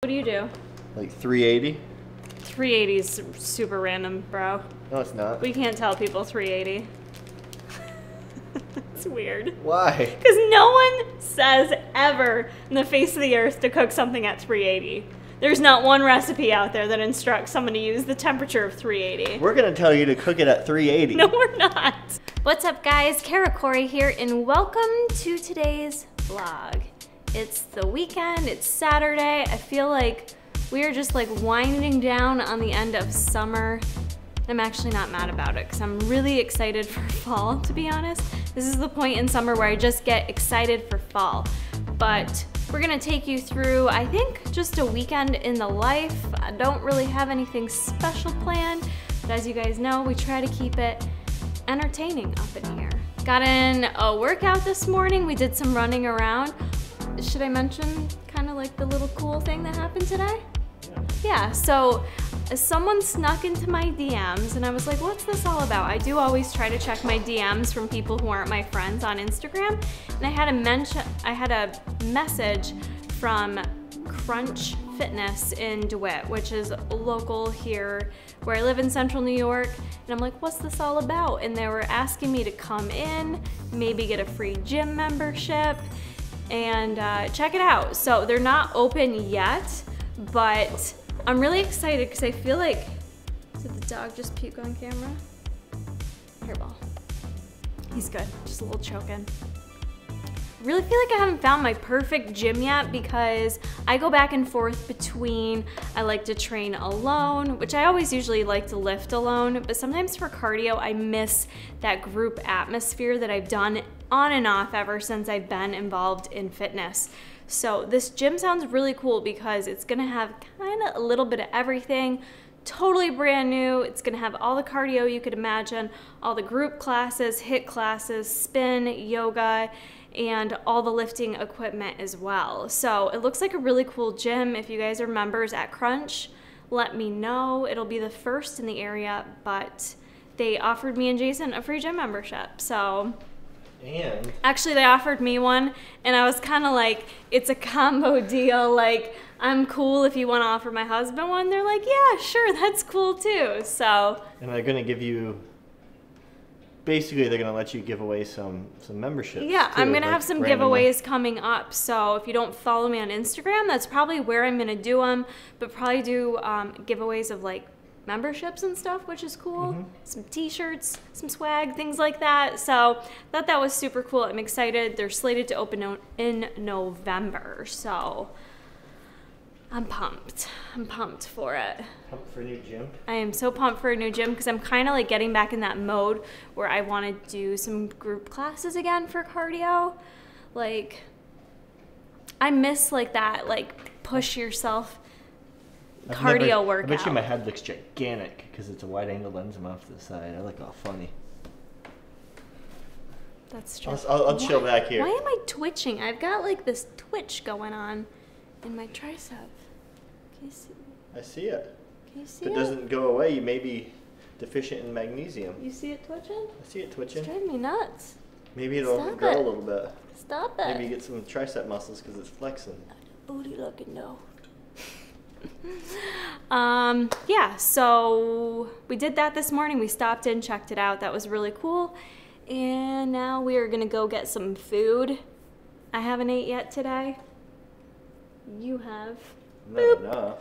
What do you do? Like 380. 380 is super random, bro. No, it's not. We can't tell people 380. It's weird. Why? Because no one says ever in the face of the earth to cook something at 380. There's not one recipe out there that instructs someone to use the temperature of 380. We're going to tell you to cook it at 380. No, we're not. What's up, guys? Kara Corey here, and welcome to today's vlog. It's the weekend. It's Saturday. I feel like we are just like winding down on the end of summer. I'm actually not mad about it because I'm really excited for fall, to be honest. This is the point in summer where I just get excited for fall. But we're gonna take you through, I think, just a weekend in the life. I don't really have anything special planned, but as you guys know, we try to keep it entertaining up in here. Got in a workout this morning. We did some running around. Should I mention kind of like the little cool thing that happened today? Yeah, so someone snuck into my DMs and I was like, what's this all about? I do always try to check my DMs from people who aren't my friends on Instagram. And I had a message from Crunch Fitness in DeWitt, which is local here where I live in Central New York. And I'm like, what's this all about? And they were asking me to come in, maybe get a free gym membership and check it out. So they're not open yet, but I'm really excited because I feel like, did the dog just puke on camera? Hairball. He's good, just a little choking. I really feel like I haven't found my perfect gym yet because I go back and forth between, I like to train alone, which I always usually like to lift alone, but sometimes for cardio, I miss that group atmosphere that I've done on and off ever since I've been involved in fitness. So this gym sounds really cool because it's gonna have kind of a little bit of everything, totally brand new. It's gonna have all the cardio you could imagine, all the group classes, HIIT classes, spin, yoga, and all the lifting equipment as well. So it looks like a really cool gym. If you guys are members at Crunch, let me know. It'll be the first in the area, but they offered me and Jason a free gym membership. So. And actually they offered me one and I was kind of like, it's a combo deal, like I'm cool if you want to offer my husband one. They're like, yeah, sure, that's cool too. So and they're gonna give you, basically they're gonna let you give away some memberships. Yeah, too, I'm gonna like have some randomly. giveaways coming up. So if you don't follow me on Instagram, that's probably where I'm gonna do them, but probably do giveaways of like memberships and stuff, which is cool. Some t-shirts, some swag, things like that. So thought that was super cool. I'm excited. They're slated to open in November, so I'm pumped. I'm pumped for it. Pumped for a new gym? I am so pumped for a new gym because I'm kind of like getting back in that mode where I want to do some group classes again for cardio. Like I miss like that, like push yourself cardio workout. I bet you my head looks gigantic because it's a wide angle lens. I'm off to the side. I look all funny. That's true. I'll chill back here. Why am I twitching? I've got like this twitch going on in my tricep. Can you see? I see it. Can you see if it doesn't go away, you may be deficient in magnesium. You see it twitching? I see it twitching. It's driving me nuts. Maybe it'll Stop grow it. a little bit. Stop it. Maybe you get some tricep muscles because it's flexing. Booty looking though. Yeah, so we did that this morning. We stopped in, checked it out. That was really cool. And now we are gonna go get some food. I haven't ate yet today. You have. Not enough.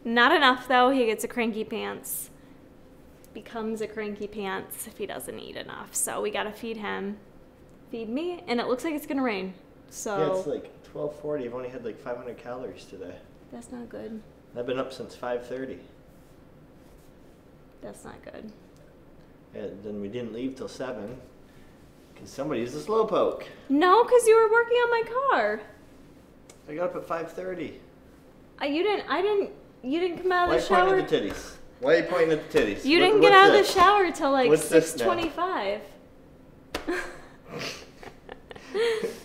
Not enough though. He gets a cranky pants. Becomes a cranky pants if he doesn't eat enough. So we gotta feed him. Feed me, and it looks like it's gonna rain. So yeah, it's like 12:40. I've only had like 500 calories today. that's not good. I've been up since 5:30. That's not good. And then we didn't leave till 7 because somebody used a slowpoke. No, because you were working on my car. I got up at 5:30. You didn't come out Why of are the you shower. pointing at the titties? Why are you pointing at the titties? You didn't get out of the shower till like 6:25.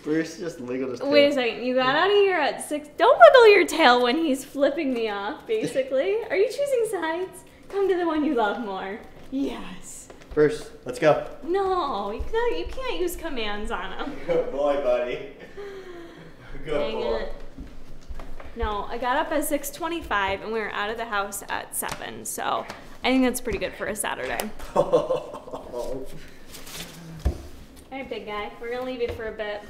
Bruce just wiggled his tail. Wait a second. You got out of here at 6. Don't wiggle your tail when he's flipping me off, basically. Are you choosing sides? Come to the one you love more. Yes. Bruce, let's go. No, you can't use commands on him. Good boy, buddy. Good Dang boy. it. No, I got up at 6:25 and we were out of the house at 7. So I think that's pretty good for a Saturday. All right, big guy. We're going to leave you for a bit.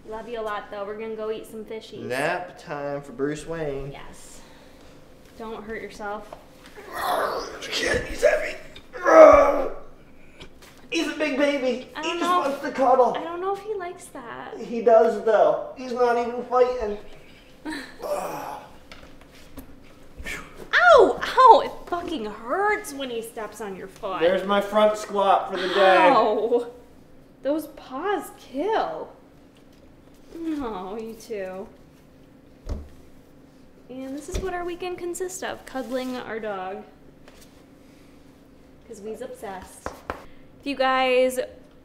Love you a lot, though. We're going to go eat some fishies. Nap time for Bruce Wayne. Yes. Don't hurt yourself. Kid, he's heavy. He's a big baby. He just wants to cuddle. I don't know if he likes that. He does, though. He's not even fighting. Ow! Ow! It fucking hurts when he steps on your foot. There's my front squat for the day. Ow! Those paws kill. No, you too. And this is what our weekend consists of, cuddling our dog. Because we's obsessed. If you guys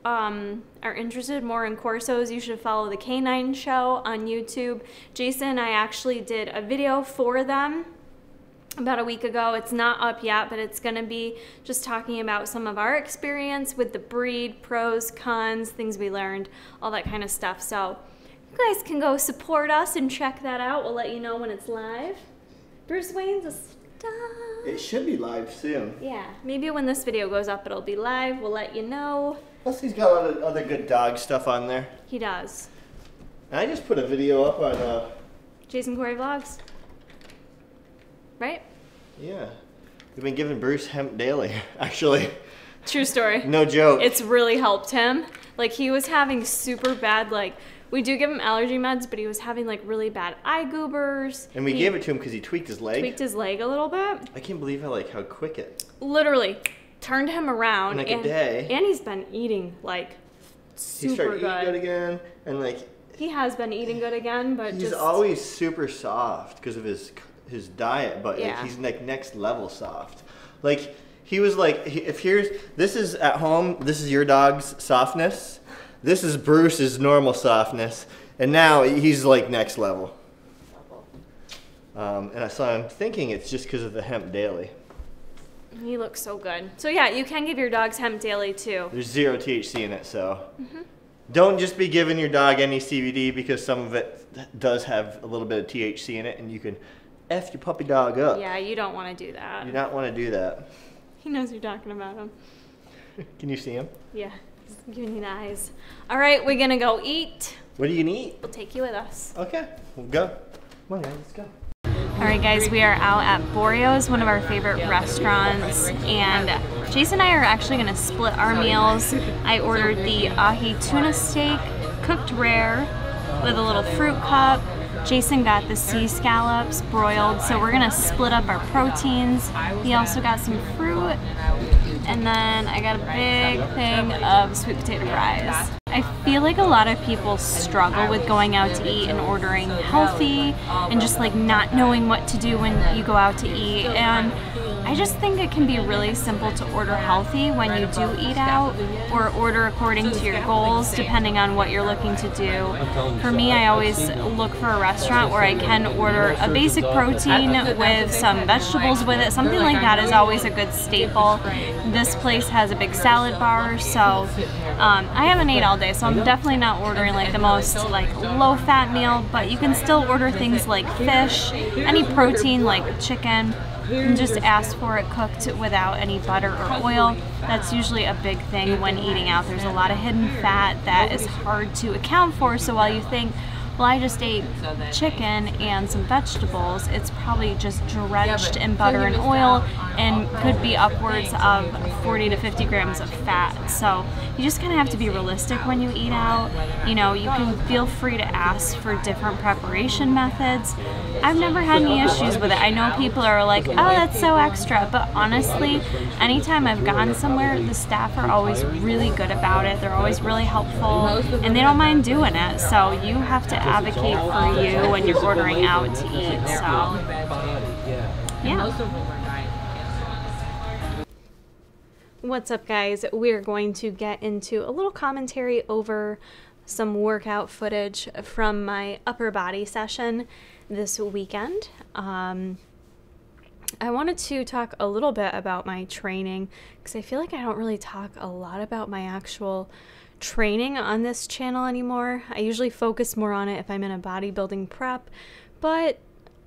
are interested more in Corsos, you should follow the Canine Show on YouTube. Jason and I actually did a video for them about a week ago. It's not up yet, but it's gonna be just talking about some of our experience with the breed, pros, cons, things we learned, all that kind of stuff. So you guys can go support us and check that out. We'll let you know when it's live. Bruce Wayne's a star. It should be live soon. Yeah, maybe when this video goes up, it'll be live. We'll let you know. Plus, he's got a lot of other good dog stuff on there. He does. And I just put a video up on... Jason Corey Vlogs. Right? Yeah. We've been giving Bruce hemp daily, actually. True story. No joke. It's really helped him. Like, he was having super bad, like, we do give him allergy meds, but he was having, like, really bad eye goobers. And we gave it to him because he tweaked his leg. Tweaked his leg a little bit. I can't believe how quick it... Literally turned him around. In like a day. And he's been eating, like, super he started good. eating good again, and, like... He has been eating good again, but he's always super soft because of his diet, but yeah. Like, he's like next level soft. Like he was like, this is at home, this is your dog's softness, this is Bruce's normal softness, and now he's like next level. And so I'm thinking it's just because of the hemp daily. He looks so good. So yeah, you can give your dogs hemp daily too. There's 0 THC in it, so don't just be giving your dog any CBD because some of it does have a little bit of THC in it, and you can F your puppy dog up. Yeah, you don't want to do that. You don't want to do that. He knows you're talking about him. Can you see him? Yeah, he's giving you the eyes. All right, we're gonna go eat. What are you gonna eat? We'll take you with us. Okay, we'll go. Come on, guys, let's go. All right, guys, we are out at Boreo's, one of our favorite restaurants, and Jason and I are actually gonna split our meals. I ordered the ahi tuna steak, cooked rare, with a little fruit cup. Jason got the sea scallops broiled, so we're gonna split up our proteins. He also got some fruit, and then I got a big thing of sweet potato fries. I feel like a lot of people struggle with going out to eat and ordering healthy and just like not knowing what to do when you go out to eat, and I just think it can be really simple to order healthy when you do eat out, or order according to your goals depending on what you're looking to do. For me, I always look for a restaurant where I can order a basic protein with some vegetables with it. Something like that is always a good staple. This place has a big salad bar, so I haven't ate all day, so I'm definitely not ordering like the most like low-fat meal, but you can still order things like fish, any protein like chicken, and just ask for it cooked without any butter or oil. That's usually a big thing when eating out. There's a lot of hidden fat that is hard to account for, so while you think, well, I just ate chicken and some vegetables, it's probably just drenched in butter and oil and could be upwards of 40 to 50 grams of fat. So you just kind of have to be realistic when you eat out. You know, you can feel free to ask for different preparation methods. I've never had any issues with it. I know people are like, oh, that's so extra, but honestly, anytime I've gone somewhere, the staff are always really good about it. They're always really helpful, and they don't mind doing it. So you have to advocate for you when you're ordering out to eat. So yeah. What's up, guys? We're going to get into a little commentary over some workout footage from my upper body session this weekend. I wanted to talk a little bit about my training because I feel like I don't really talk a lot about my actual training on this channel anymore. I usually focus more on it if I'm in a bodybuilding prep, But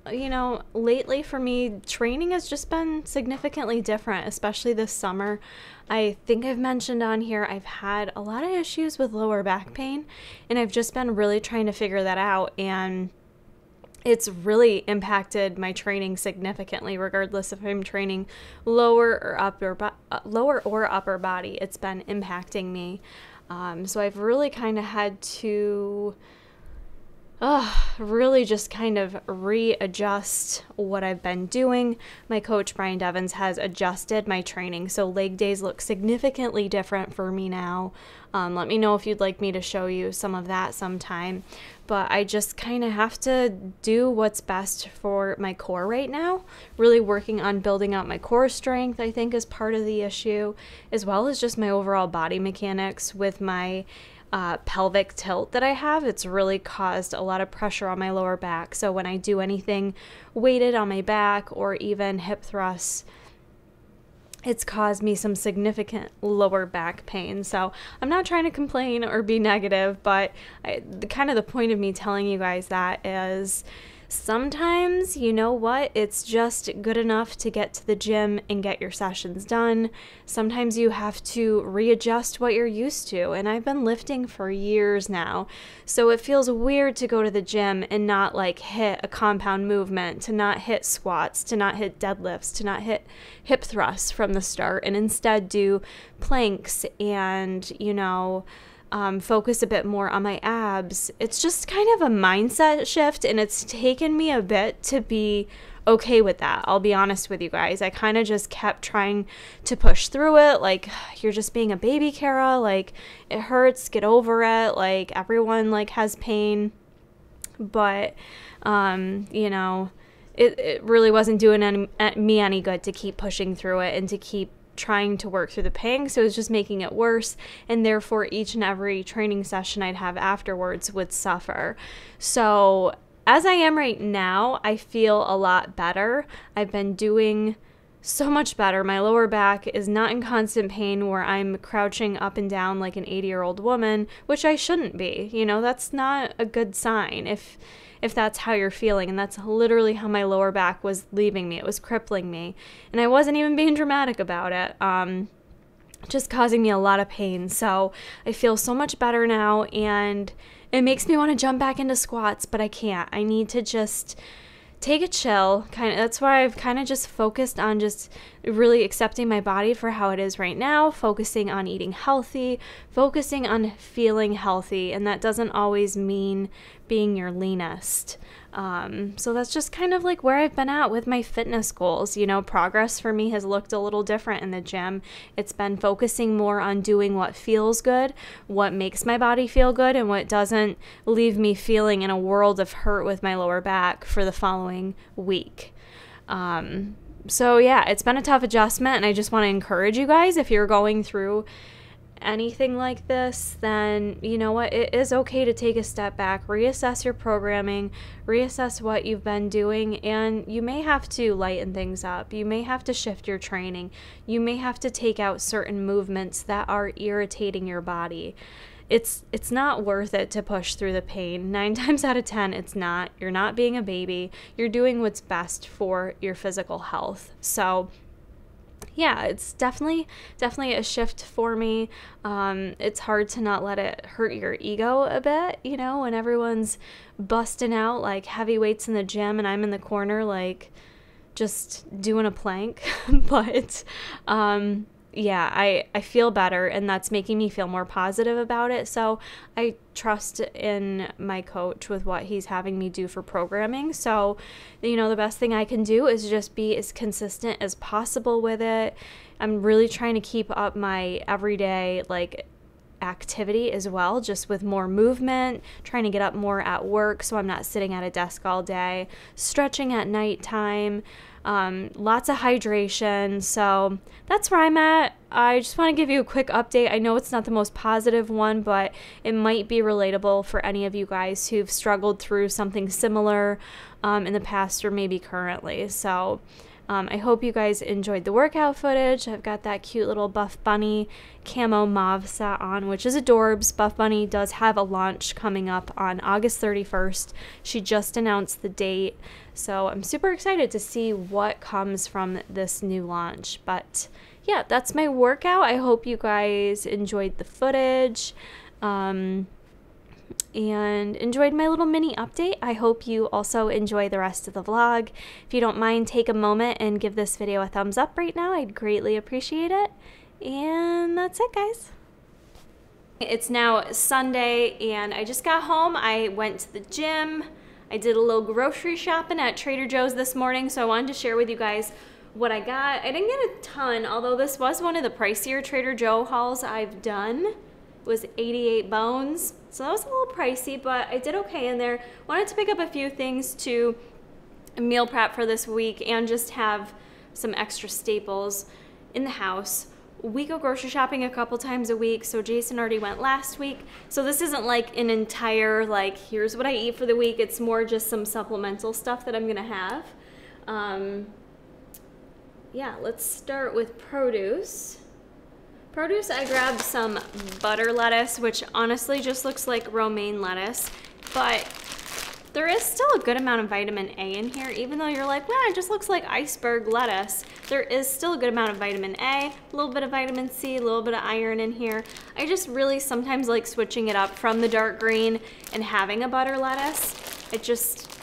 lately for me, training has just been significantly different, especially this summer. I think I've mentioned on here, I've had a lot of issues with lower back pain, and I've just been really trying to figure that out. And it's really impacted my training significantly, regardless if I'm training lower or upper body. It's been impacting me. So I've really kind of had to really just kind of readjust what I've been doing. My coach, Brian Devins, has adjusted my training, so leg days look significantly different for me now. Let me know if you'd like me to show you some of that sometime. But I just kind of have to do what's best for my core right now. Really working on building out my core strength, I think, is part of the issue, as well as just my overall body mechanics with my pelvic tilt that I have. It's really caused a lot of pressure on my lower back. So when I do anything weighted on my back or even hip thrusts, it's caused me some significant lower back pain. So I'm not trying to complain or be negative, but the point of me telling you guys that is sometimes, you know what, it's just good enough to get to the gym and get your sessions done. Sometimes you have to readjust what you're used to, and I've been lifting for years now, so it feels weird to go to the gym and not hit a compound movement, to not hit squats, to not hit deadlifts, to not hit hip thrusts from the start, and instead do planks and focus a bit more on my abs. It's just kind of a mindset shift, and it's taken me a bit to be okay with that. I'll be honest with you guys. I kind of just kept trying to push through it. You're just being a baby, Kara. It hurts. Get over it. Everyone has pain. But, it really wasn't doing me any good to keep pushing through it and to keep trying to work through the pain, so it was just making it worse, and therefore each and every training session I'd have afterwards would suffer. So as I am right now, I feel a lot better. I've been doing so much better. My lower back is not in constant pain where I'm crouching up and down like an 80-year-old woman, which I shouldn't be. That's not a good sign if that's how you're feeling. And that's literally how my lower back was leaving me. It was crippling me. And I wasn't even being dramatic about it. Just causing me a lot of pain. So I feel so much better now, and it makes me want to jump back into squats, but I can't. I need to just take a chill. That's why I've kind of just focused on just really accepting my body for how it is right now, focusing on eating healthy, focusing on feeling healthy, and that doesn't always mean being your leanest. So that's just kind of where I've been at with my fitness goals. Progress for me has looked a little different in the gym. It's been focusing more on doing what feels good, what makes my body feel good, and what doesn't leave me feeling in a world of hurt with my lower back for the following week. So yeah, it's been a tough adjustment, and I just want to encourage you guys, if you're going through anything like this, then you know what, it is okay to take a step back, reassess your programming, reassess what you've been doing, and you may have to lighten things up. You may have to shift your training. You may have to take out certain movements that are irritating your body. It's not worth it to push through the pain. 9 times out of 10, it's not. You're not being a baby. You're doing what's best for your physical health. So yeah, it's definitely a shift for me. It's hard to not let it hurt your ego a bit, when everyone's busting out like heavy weights in the gym and I'm in the corner just doing a plank. But yeah, I feel better, and that's making me feel more positive about it. So I trust in my coach with what he's having me do for programming. So, the best thing I can do is just be as consistent as possible with it. I'm really trying to keep up my everyday activity as well, just with more movement, trying to get up more at work so I'm not sitting at a desk all day, stretching at nighttime, lots of hydration. So that's where I'm at. I just want to give you a quick update. I know it's not the most positive one, but it might be relatable for any of you guys who've struggled through something similar in the past or maybe currently. So I hope you guys enjoyed the workout footage. I've got that cute little Buff Bunny camo mauve set on, which is adorbs. Buff Bunny does have a launch coming up on August 31st. She just announced the date, so I'm super excited to see what comes from this new launch. But yeah, that's my workout. I hope you guys enjoyed the footage. And enjoyed my little mini update. I hope you also enjoy the rest of the vlog. If you don't mind, take a moment and give this video a thumbs up right now. I'd greatly appreciate it. And that's it, guys. It's now Sunday and I just got home. I went to the gym. I did a little grocery shopping at Trader Joe's this morning, so I wanted to share with you guys what I got. I didn't get a ton, although this was one of the pricier Trader Joe hauls I've done. It was 88 bones. So that was a little pricey, but I did okay in there. Wanted to pick up a few things to meal prep for this week and just have some extra staples in the house. We go grocery shopping a couple times a week, so Jason already went last week. So this isn't like an entire, like, here's what I eat for the week. It's more just some supplemental stuff that I'm gonna have. Yeah, let's start with produce. Produce, I grabbed some butter lettuce, which honestly just looks like romaine lettuce, but there is still a good amount of vitamin A in here, even though you're like, well, it just looks like iceberg lettuce. There is still a good amount of vitamin A, a little bit of vitamin C, a little bit of iron in here. I just really sometimes like switching it up from the dark green and having a butter lettuce. It just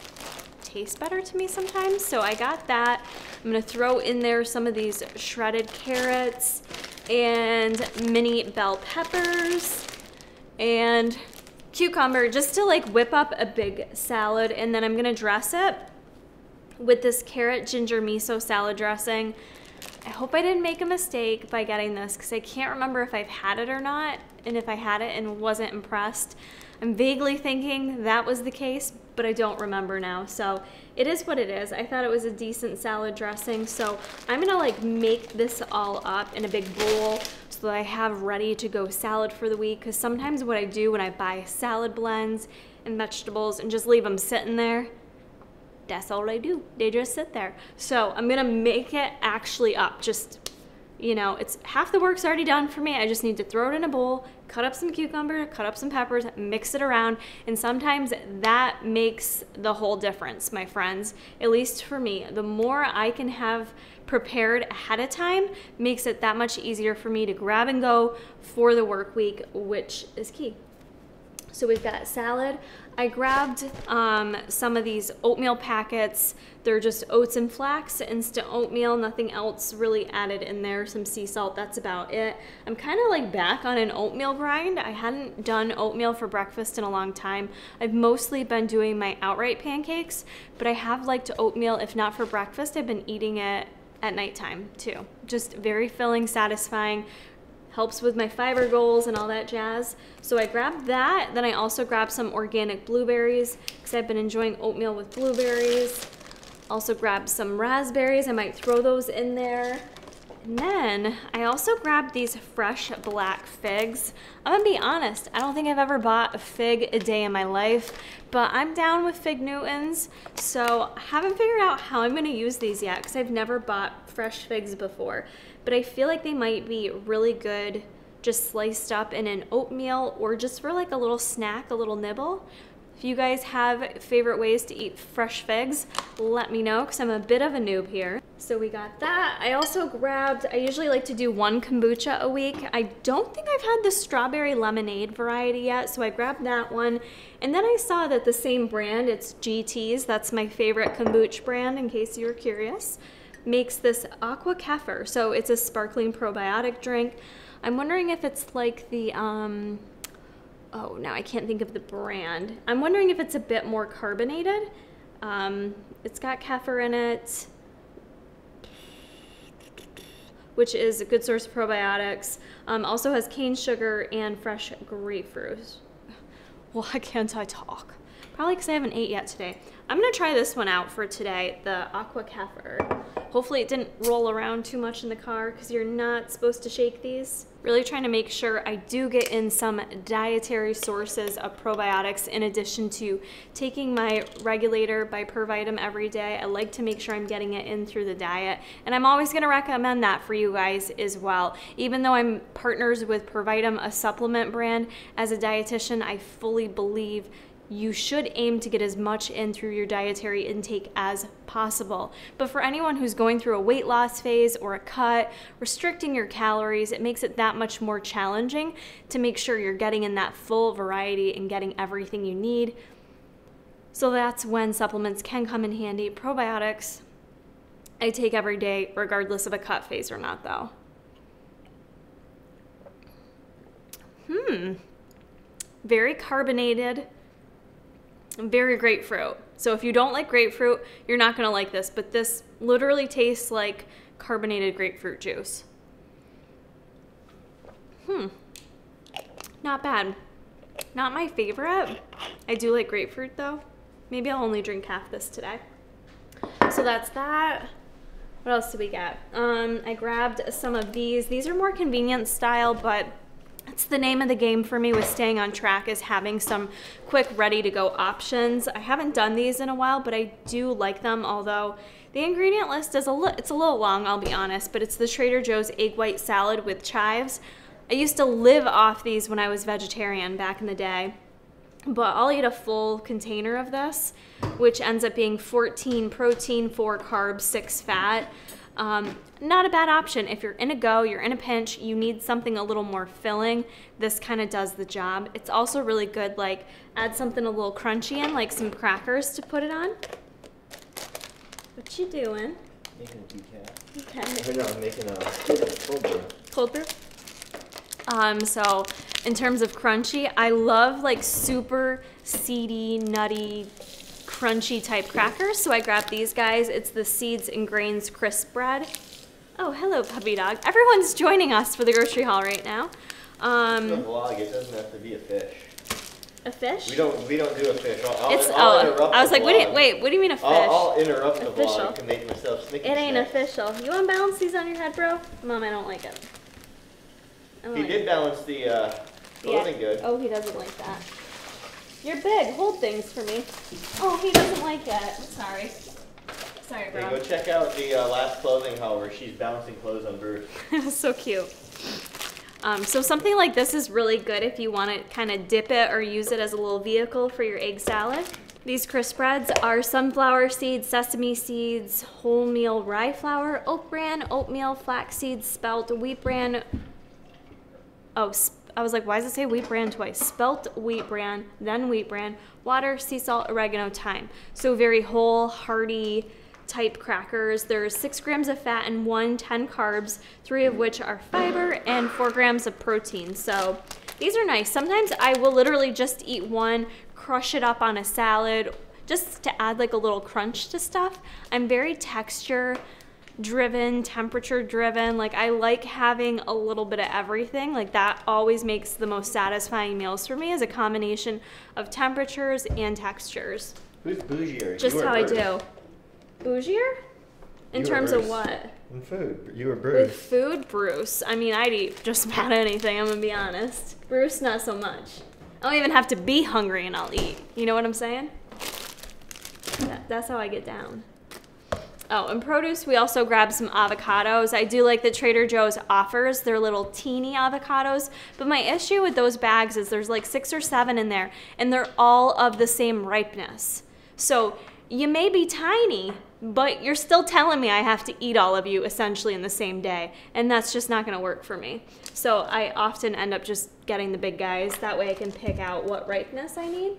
tastes better to me sometimes, so I got that. I'm gonna throw in there some of these shredded carrots and mini bell peppers and cucumber, just to like whip up a big salad. And then I'm gonna dress it with this carrot ginger miso salad dressing. I hope I didn't make a mistake by getting this because I can't remember if I've had it or not, and if I had it and wasn't impressed. I'm vaguely thinking that was the case, but I don't remember now. So it is what it is. I thought it was a decent salad dressing. So I'm gonna like make this all up in a big bowl so that I have ready to go salad for the week. Because sometimes what I do when I buy salad blends and vegetables and just leave them sitting there, that's all I do. They just sit there. So I'm gonna make it actually up. Just, you know, it's half the work's already done for me. I just need to throw it in a bowl, cut up some cucumber, cut up some peppers, mix it around, and sometimes that makes the whole difference, my friends. At least for me, the more I can have prepared ahead of time makes it that much easier for me to grab and go for the work week, which is key. So we've got salad. I grabbed some of these oatmeal packets. They're just oats and flax, instant oatmeal, nothing else really added in there, some sea salt, that's about it. I'm kind of like back on an oatmeal grind. I hadn't done oatmeal for breakfast in a long time. I've mostly been doing my outright pancakes, but I have liked oatmeal, if not for breakfast, I've been eating it at nighttime too. Just very filling, satisfying. Helps with my fiber goals and all that jazz. So I grabbed that. Then I also grabbed some organic blueberries because I've been enjoying oatmeal with blueberries. Also grabbed some raspberries. I might throw those in there. And then I also grabbed these fresh black figs. I'm gonna be honest, I don't think I've ever bought a fig a day in my life, but I'm down with fig Newtons. So I haven't figured out how I'm gonna use these yet because I've never bought fresh figs before. But I feel like they might be really good just sliced up in an oatmeal or just for like a little snack, a little nibble. If you guys have favorite ways to eat fresh figs, let me know because I'm a bit of a noob here. So we got that. I also grabbed, I usually like to do one kombucha a week. I don't think I've had the strawberry lemonade variety yet, so I grabbed that one. And then I saw that the same brand, it's GT's, that's my favorite kombucha brand in case you were curious, makes this Aqua Kefir. So it's a sparkling probiotic drink. I'm wondering if it's like the, oh, now I can't think of the brand. I'm wondering if it's a bit more carbonated. It's got kefir in it, which is a good source of probiotics. Also has cane sugar and fresh grapefruit. Why can't I talk? Probably because I haven't ate yet today. I'm gonna try this one out for today, the Aqua Kefir. Hopefully it didn't roll around too much in the car because you're not supposed to shake these. Really trying to make sure I do get in some dietary sources of probiotics in addition to taking my Regulator by Provitam every day. I like to make sure I'm getting it in through the diet, and I'm always gonna recommend that for you guys as well. Even though I'm partners with Provitam, a supplement brand, as a dietitian, I fully believe you should aim to get as much in through your dietary intake as possible. But for anyone who's going through a weight loss phase or a cut, restricting your calories, it makes it that much more challenging to make sure you're getting in that full variety and getting everything you need. So that's when supplements can come in handy. Probiotics, I take every day, regardless of a cut phase or not, though. Very carbonated. Very grapefruit. So if you don't like grapefruit, you're not gonna like this, but this literally tastes like carbonated grapefruit juice. Not bad. Not my favorite. I do like grapefruit though. Maybe I'll only drink half this today. So that's that. What else did we get? I grabbed some of these. These are more convenience style, but it's the name of the game for me with staying on track, is having some quick ready-to-go options. I haven't done these in a while, but I do like them, although the ingredient list is it's a little long, I'll be honest, but it's the Trader Joe's egg white salad with chives. I used to live off these when I was vegetarian back in the day, but I'll eat a full container of this, which ends up being 14 protein, 4 carbs, 6 fat. Not a bad option. If you're in a go, you're in a pinch, you need something a little more filling, this kind of does the job. It's also really good, like, add something a little crunchy in, like some crackers to put it on. What you doing? Making a decaf. Okay. No, I'm making a cold brew. Cold brew? So in terms of crunchy, I love like super seedy, nutty, crunchy type crackers, so I grabbed these guys. It's the Seeds and Grains Crisp Bread. Oh, hello, puppy dog. Everyone's joining us for the grocery haul right now. It's a vlog. It doesn't have to be a fish. A fish? We don't do a fish. I'll interrupt I was like, vlog. wait, what do you mean a fish? I'll interrupt the Official. vlog to make myself snicky It ain't snack. official. You unbalance these on your head, bro? Mom, I don't like it. He did balance the clothing good. Oh, he doesn't like that. You're big. Hold things for me. Oh, he doesn't like it. Sorry. Sorry, bro. Hey, go check out the last clothing haul where she's balancing clothes on Bruce. It was so cute. So something like this is really good if you want to kind of dip it or use it as a little vehicle for your egg salad. These crisp breads are sunflower seeds, sesame seeds, wholemeal rye flour, oat bran, oatmeal, flax seeds, spelt, wheat bran. Oh, I was like, why does it say wheat bran twice? Spelt wheat bran, then wheat bran, water, sea salt, oregano, thyme. So very whole, hearty type crackers. There's 6 grams of fat and 10 carbs, 3 of which are fiber, and 4 grams of protein. So these are nice. Sometimes I will literally just eat one, crush it up on a salad, just to add like a little crunch to stuff. I'm very texture driven, temperature driven. Like, I like having a little bit of everything. Like, that always makes the most satisfying meals for me, is a combination of temperatures and textures. Who's bougier? Just how I do. Bougier? In terms of what? In food. You were Bruce. With food, Bruce. I mean, I'd eat just about anything, I'm gonna be honest. Bruce, not so much. I don't even have to be hungry and I'll eat. You know what I'm saying? That's how I get down. Oh, in produce, we also grabbed some avocados. I do like that Trader Joe's offers their little teeny avocados, but my issue with those bags is there's like 6 or 7 in there, and they're all of the same ripeness. So you may be tiny, but you're still telling me I have to eat all of you essentially in the same day, and that's just not gonna work for me. So I often end up just getting the big guys. That way I can pick out what ripeness I need.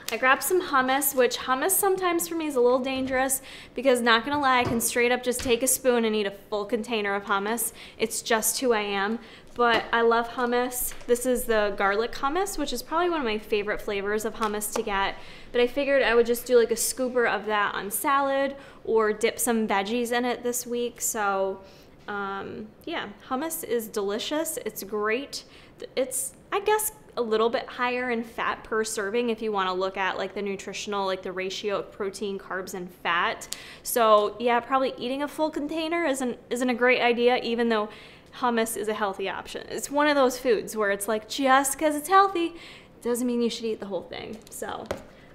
I grabbed some hummus, which hummus sometimes for me is a little dangerous because, not gonna lie, I can straight up just take a spoon and eat a full container of hummus. It's just who I am, but I love hummus. This is the garlic hummus, which is probably one of my favorite flavors of hummus to get, but I figured I would just do like a scooper of that on salad or dip some veggies in it this week. So yeah, hummus is delicious. It's great. It's, I guess, a little bit higher in fat per serving if you want to look at like the nutritional, like the ratio of protein, carbs, and fat. So yeah, probably eating a full container isn't a great idea, even though hummus is a healthy option. It's one of those foods where it's like, just because it's healthy doesn't mean you should eat the whole thing. So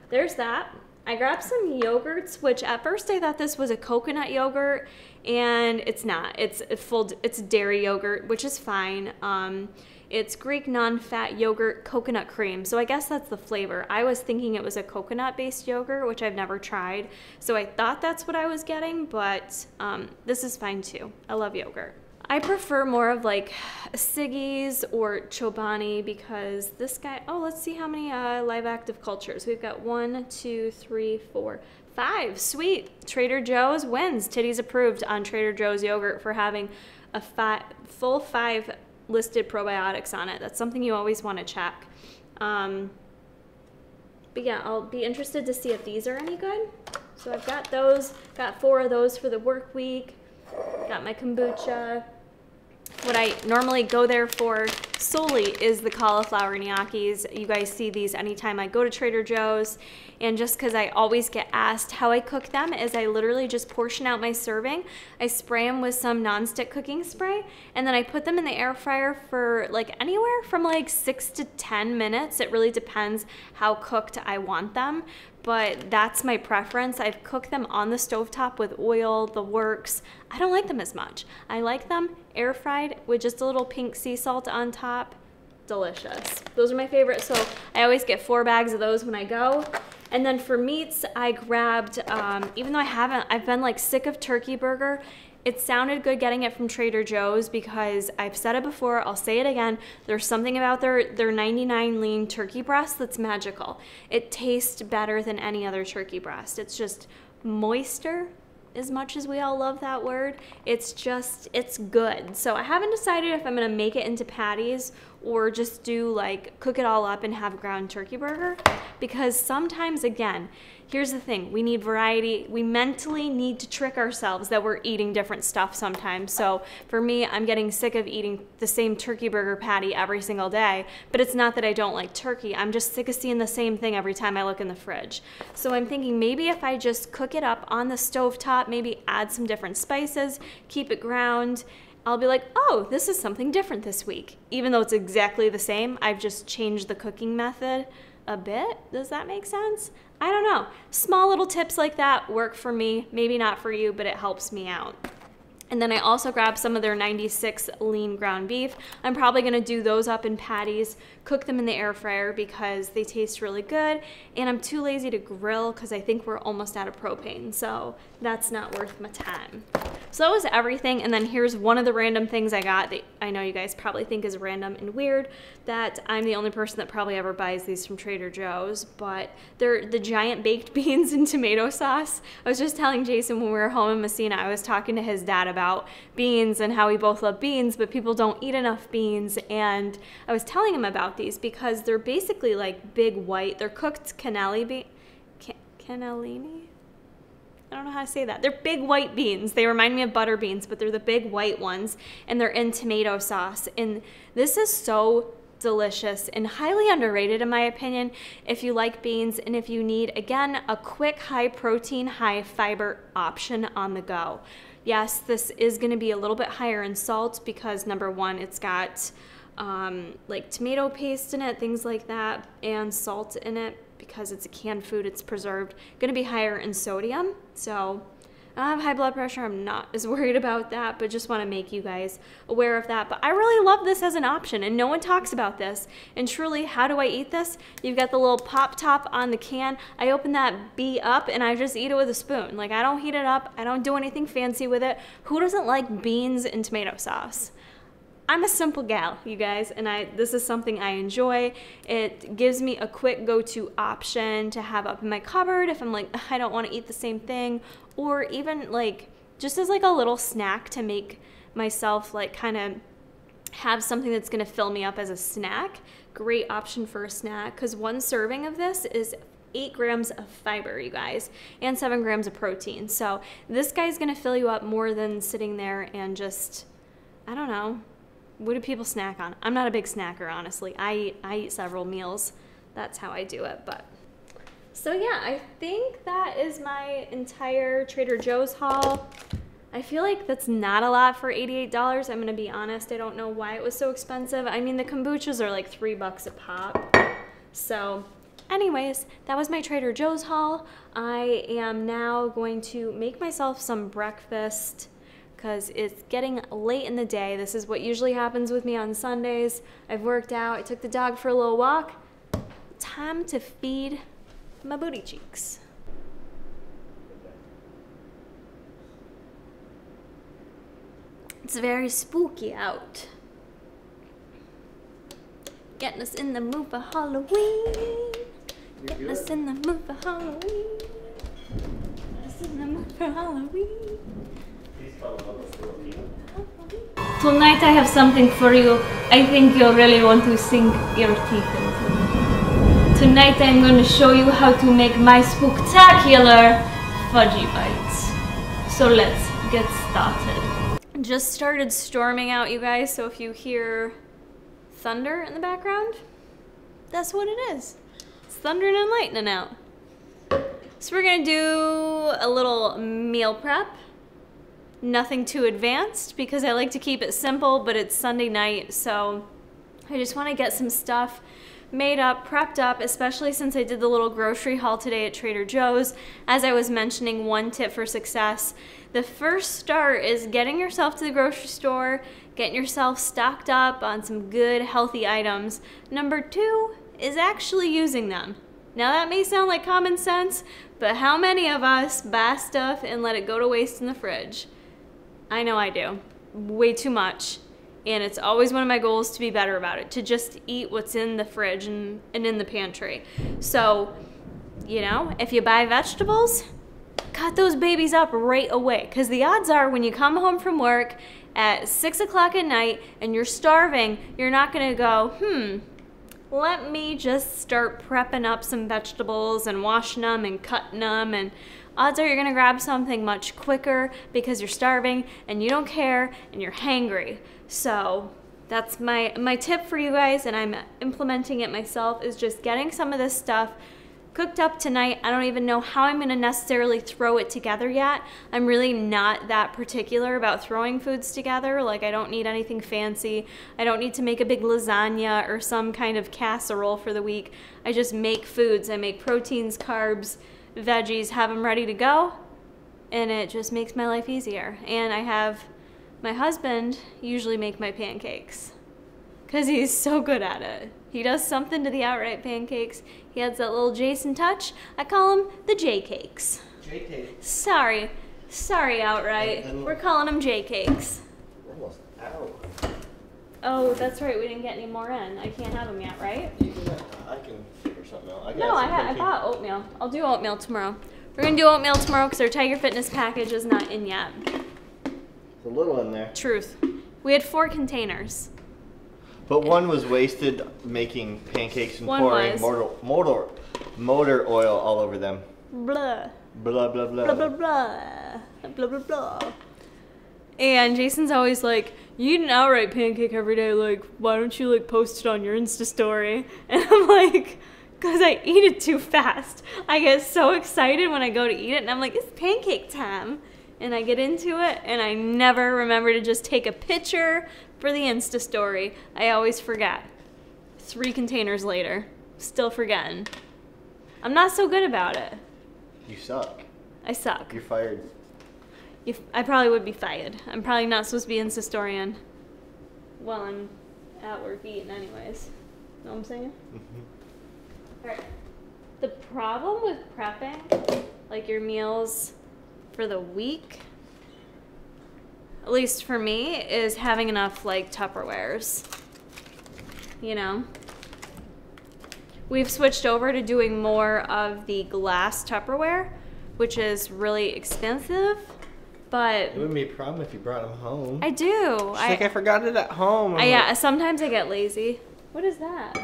there's that. I grabbed some yogurts, which at first I thought this was a coconut yogurt, and it's not. It's dairy yogurt, which is fine. It's Greek non-fat yogurt coconut cream, so I guess that's the flavor. I was thinking it was a coconut-based yogurt, which I've never tried, so I thought that's what I was getting, but this is fine too. I love yogurt. I prefer more of like Siggy's or Chobani because this guy, oh, let's see how many live active cultures. We've got 1, 2, 3, 4, 5. Sweet. Trader Joe's wins. Titties approved on Trader Joe's yogurt for having a full 5 listed probiotics on it. That's something you always want to check. But yeah, I'll be interested to see if these are any good. So I've got those, got 4 of those for the work week. Got my kombucha. What I normally go there for solely is the cauliflower gnocchis. You guys see these anytime I go to Trader Joe's. And just because I always get asked how I cook them is I literally just portion out my serving. I spray them with some nonstick cooking spray. And then I put them in the air fryer for like anywhere from like 6 to 10 minutes. It really depends how cooked I want them. But that's my preference. I've cooked them on the stovetop with oil, the works. I don't like them as much. I like them air fried with just a little pink sea salt on top. Delicious. Those are my favorite. So I always get 4 bags of those when I go. And then for meats, I grabbed, even though I've been like sick of turkey burger. It sounded good getting it from Trader Joe's because I've said it before, I'll say it again, there's something about their 99 lean turkey breast that's magical. It tastes better than any other turkey breast. It's just moister, as much as we all love that word. It's good. So I haven't decided if I'm gonna make it into patties or just do like cook it all up and have ground turkey burger, because sometimes, again, here's the thing, we need variety. We mentally need to trick ourselves that we're eating different stuff sometimes. So for me, I'm getting sick of eating the same turkey burger patty every single day, but it's not that I don't like turkey. I'm just sick of seeing the same thing every time I look in the fridge. So I'm thinking maybe if I just cook it up on the stovetop, maybe add some different spices, keep it ground, I'll be like, oh, this is something different this week. Even though it's exactly the same, I've just changed the cooking method a bit. Does that make sense? I don't know. Small little tips like that work for me. Maybe not for you, but it helps me out. And then I also grabbed some of their 96 lean ground beef. I'm probably gonna do those up in patties, cook them in the air fryer because they taste really good. And I'm too lazy to grill because I think we're almost out of propane. So that's not worth my time. So that was everything. And then here's one of the random things I got that I know you guys probably think is random and weird, that I'm the only person that probably ever buys these from Trader Joe's, but they're the giant baked beans and tomato sauce. I was just telling Jason when we were home in Messina, I was talking to his dad about beans and how we both love beans, but people don't eat enough beans. And I was telling him about these because they're basically like big white, they're cooked cannellini? I don't know how to say that. They're big white beans. They remind me of butter beans, but they're the big white ones, and they're in tomato sauce. And this is so delicious and highly underrated in my opinion if you like beans and if you need, again, a quick high protein, high fiber option on the go. Yes, this is going to be a little bit higher in salt because number one, it's got like tomato paste in it, things like that, and salt in it because it's a canned food, it's preserved. Going to be higher in sodium. So I have high blood pressure. I'm not as worried about that, but just want to make you guys aware of that. But I really love this as an option, and no one talks about this. And truly, how do I eat this? You've got the little pop top on the can. I open that bee up, and I just eat it with a spoon. Like, I don't heat it up. I don't do anything fancy with it. Who doesn't like beans and tomato sauce? I'm a simple gal, you guys, and this is something I enjoy. It gives me a quick go-to option to have up in my cupboard if I'm like, I don't want to eat the same thing, or even like just as like a little snack to make myself like kind of have something that's going to fill me up as a snack. Great option for a snack because one serving of this is 8 grams of fiber, you guys, and 7 grams of protein. So this guy's going to fill you up more than sitting there and just, I don't know, what do people snack on? I'm not a big snacker, honestly. I eat several meals. That's how I do it, but. So yeah, I think that is my entire Trader Joe's haul. I feel like that's not a lot for $88. I'm gonna be honest, I don't know why it was so expensive. I mean, the kombuchas are like $3 a pop. So anyways, that was my Trader Joe's haul. I am now going to make myself some breakfast because it's getting late in the day. This is what usually happens with me on Sundays. I've worked out, I took the dog for a little walk. Time to feed my booty cheeks. It's very spooky out. Getting us in the mood for Halloween. Getting us in the mood for Halloween. Getting us in the mood for Halloween. Tonight I have something for you. I think you'll really want to sink your teeth into. Tonight I'm going to show you how to make my spooktacular fudgy bites. So let's get started. Just started storming out, you guys, so if you hear thunder in the background, that's what it is. It's thundering and lightning out. So we're gonna do a little meal prep. Nothing too advanced because I like to keep it simple, but it's Sunday night, so I just want to get some stuff made up, prepped up, especially since I did the little grocery haul today at Trader Joe's. As I was mentioning, one tip for success. The first start is getting yourself to the grocery store, getting yourself stocked up on some good, healthy items. Number two is actually using them. Now that may sound like common sense, but how many of us buy stuff and let it go to waste in the fridge? I know I do. Way too much. And it's always one of my goals to be better about it, to just eat what's in the fridge and in the pantry. So, you know, if you buy vegetables, cut those babies up right away, because the odds are when you come home from work at 6 o'clock at night and you're starving, you're not gonna go, let me just start prepping up some vegetables and washing them and cutting them, and odds are you're gonna grab something much quicker because you're starving and you don't care and you're hangry. So that's my tip for you guys, and I'm implementing it myself, is just getting some of this stuff cooked up tonight. I don't even know how I'm gonna necessarily throw it together yet. I'm really not that particular about throwing foods together. Like, I don't need anything fancy. I don't need to make a big lasagna or some kind of casserole for the week. I just make foods. I make proteins, carbs, veggies, have them ready to go, and it just makes my life easier. And I have my husband usually make my pancakes because he's so good at it. He does something to the outright pancakes. He has that little Jason touch. I call him the J-cakes. J-cakes. Sorry, outright. We're calling them J-cakes. Almost out. Oh, that's right. We didn't get any more in. I can't have them yet, right? I can figure something out. No, I bought oatmeal. I'll do oatmeal tomorrow. We're going to do oatmeal tomorrow because our Tiger Fitness package is not in yet. A little in there. Truth. We had 4 containers. But one was wasted making pancakes and One pouring was. motor oil all over them. Blah. Blah, blah, blah. Blah, blah, blah. Blah, blah, blah. And Jason's always like, you eat an outright pancake every day. Like, why don't you, like, post it on your Insta story? And I'm like, because I eat it too fast. I get so excited when I go to eat it, and I'm like, it's pancake time. And I get into it, and I never remember to just take a picture for the Insta story. I always forget. 3 containers later, still forgetting. I'm not so good about it. You suck. I suck. You're fired. I probably would be fired. I'm probably not supposed to be Insta storying while I'm at work eating anyways. Know what I'm saying? Mm-hmm. Alright. The problem with prepping, like your meals for the week, at least for me, is having enough like Tupperwares. You know? We've switched over to doing more of the glass Tupperware, which is really expensive, but it wouldn't be a problem if you brought them home. I do. She's like, I forgot it at home. Yeah, sometimes I get lazy. What is that?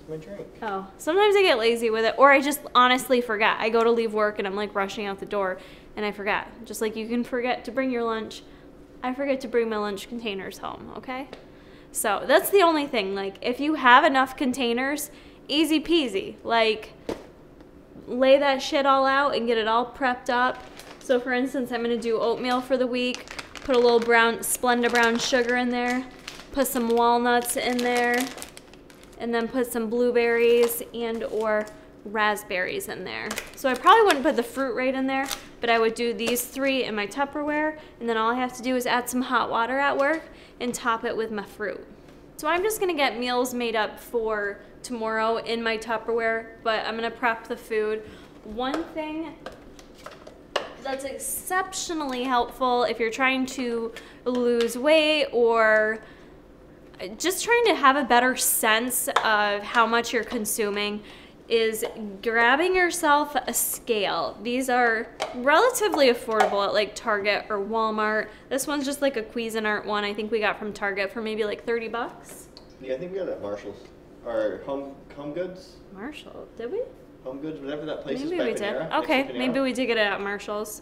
My drink. Oh, sometimes I get lazy with it, or I just honestly forget. I go to leave work and I'm like rushing out the door and I forget. Just like you can forget to bring your lunch, I forget to bring my lunch containers home, okay? So that's the only thing. Like, if you have enough containers, easy peasy. Like, lay that shit all out and get it all prepped up. So for instance, I'm gonna do oatmeal for the week, put a little Splenda brown sugar in there, put some walnuts in there, and then put some blueberries and or raspberries in there. So I probably wouldn't put the fruit right in there, but I would do these 3 in my Tupperware, and then all I have to do is add some hot water at work and top it with my fruit. So I'm just gonna get meals made up for tomorrow in my Tupperware, but I'm gonna prep the food. One thing that's exceptionally helpful if you're trying to lose weight or just trying to have a better sense of how much you're consuming is grabbing yourself a scale. These are relatively affordable at like Target or Walmart. This one's just like a Cuisinart one I think we got from Target for maybe like 30 bucks. Yeah, I think we got it at Marshall's. Or Home Goods? Marshall, did we? Home Goods, whatever that place is. Maybe we did. Okay, maybe we did get it at Marshall's.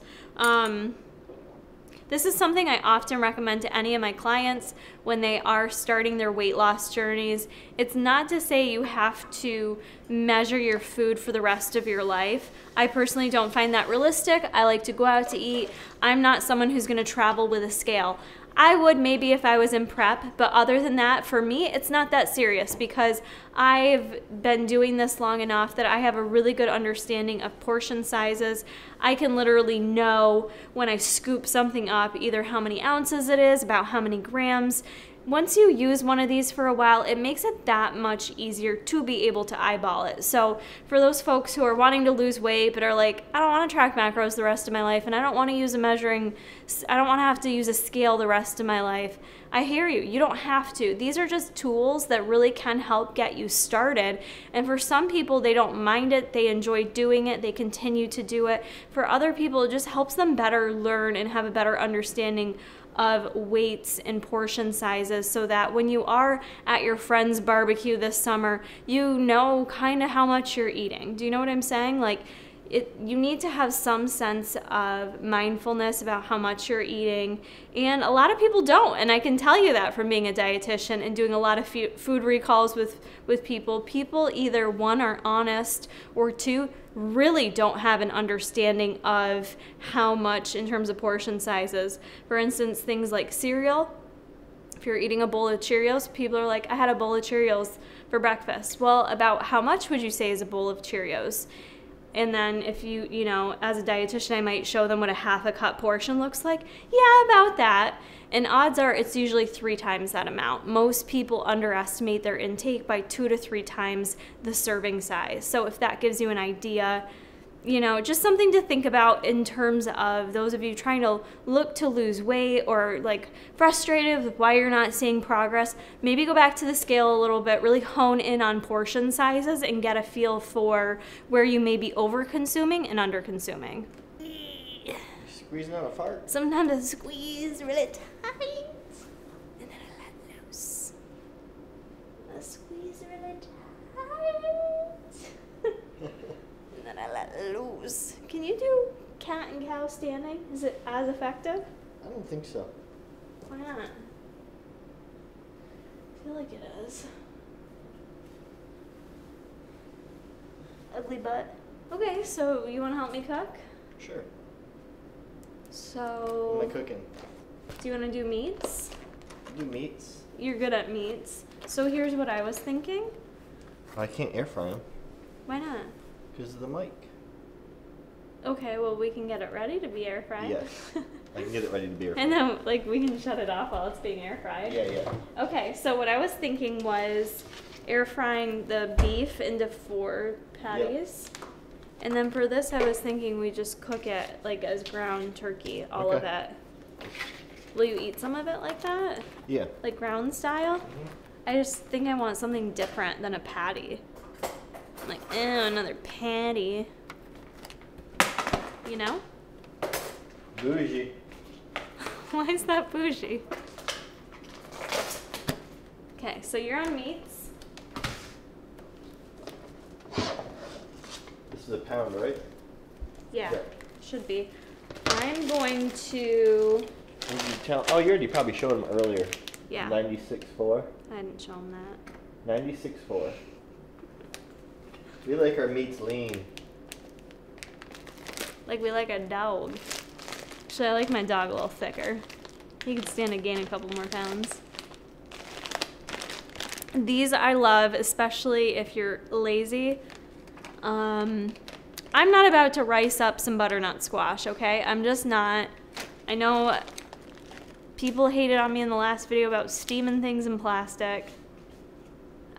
This is something I often recommend to any of my clients when they are starting their weight loss journeys. It's not to say you have to measure your food for the rest of your life. I personally don't find that realistic. I like to go out to eat. I'm not someone who's gonna travel with a scale. I would maybe if I was in prep, but other than that, for me, it's not that serious because I've been doing this long enough that I have a really good understanding of portion sizes. I can literally know when I scoop something up, either how many ounces it is, about how many grams. Once you use one of these for a while, it makes it that much easier to be able to eyeball it. So for those folks who are wanting to lose weight but are like, I don't want to track macros the rest of my life and I don't want to use I don't want to have to use a scale the rest of my life. I hear you. You don't have to. These are just tools that really can help get you started. And for some people, they don't mind it. They enjoy doing it. They continue to do it. For other people, it just helps them better learn and have a better understanding of weights and portion sizes so that when you are at your friend's barbecue this summer, you know kind of how much you're eating. Do you know what I'm saying? Like, you need to have some sense of mindfulness about how much you're eating, and a lot of people don't, and I can tell you that from being a dietitian and doing a lot of food recalls with people. People either, one, are honest, or two, really don't have an understanding of how much in terms of portion sizes. For instance, things like cereal. If you're eating a bowl of Cheerios, people are like, I had a bowl of Cheerios for breakfast. Well, about how much would you say is a bowl of Cheerios? And then if you know, as a dietitian, I might show them what a half a cup portion looks like. Yeah, about that. And odds are it's usually 3 times that amount. Most people underestimate their intake by 2 to 3 times the serving size. So if that gives you an idea, you know, just something to think about in terms of those of you trying to look to lose weight or like frustrated with why you're not seeing progress, maybe go back to the scale a little bit, really hone in on portion sizes and get a feel for where you may be over consuming and under consuming. Squeezing out a fart? Sometimes I squeeze really tight and then I let loose. I squeeze really tight. And I let loose. Can you do cat and cow standing? Is it as effective? I don't think so. Why not? I feel like it is. Ugly butt. Okay, so you want to help me cook? Sure. So... What am I cooking? Do you want to do meats? Do meats? You're good at meats. So here's what I was thinking. I can't air fry them. Why not? Because of the mic. Okay, well, we can get it ready to be air fried. Yes. I can get it ready to be air fried. And then, like, we can shut it off while it's being air fried. Yeah. Okay, so what I was thinking was air frying the beef into 4 patties. Yep. And then for this, I was thinking we just cook it, like, as ground turkey, all of it. Will you eat some of it like that? Yeah. Like ground style? Mm-hmm. I just think I want something different than a patty. Like, ew, another patty. You know? Bougie. Why is that bougie? Okay, so you're on meats. This is a pound, right? Yeah, should be. I'm going to... Oh, you already probably showed them earlier. Yeah. 96.4. I didn't show him that. 96.4. We like our meats lean. Like we like a dog. Actually, I like my dog a little thicker. He could stand to gain a couple more pounds. These I love, especially if you're lazy. I'm not about to rice up some butternut squash, okay? I'm just not. I know people hated on me in the last video about steaming things in plastic.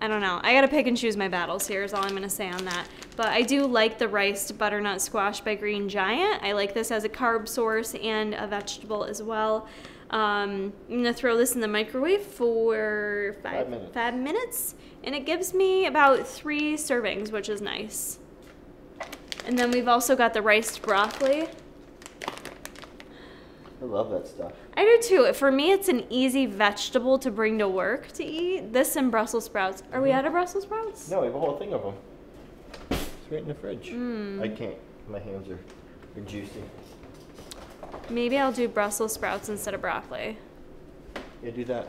I don't know. I gotta pick and choose my battles here is all I'm gonna say on that. But I do like the riced butternut squash by Green Giant. I like this as a carb source and a vegetable as well. I'm gonna throw this in the microwave for 5 minutes. And it gives me about 3 servings, which is nice. And then we've also got the riced broccoli. I love that stuff. I do too. For me, it's an easy vegetable to bring to work to eat. This and Brussels sprouts. Are we out of Brussels sprouts? No, we have a whole thing of them. It's right in the fridge. I can't. My hands are juicy. Maybe I'll do Brussels sprouts instead of broccoli. Yeah, do that.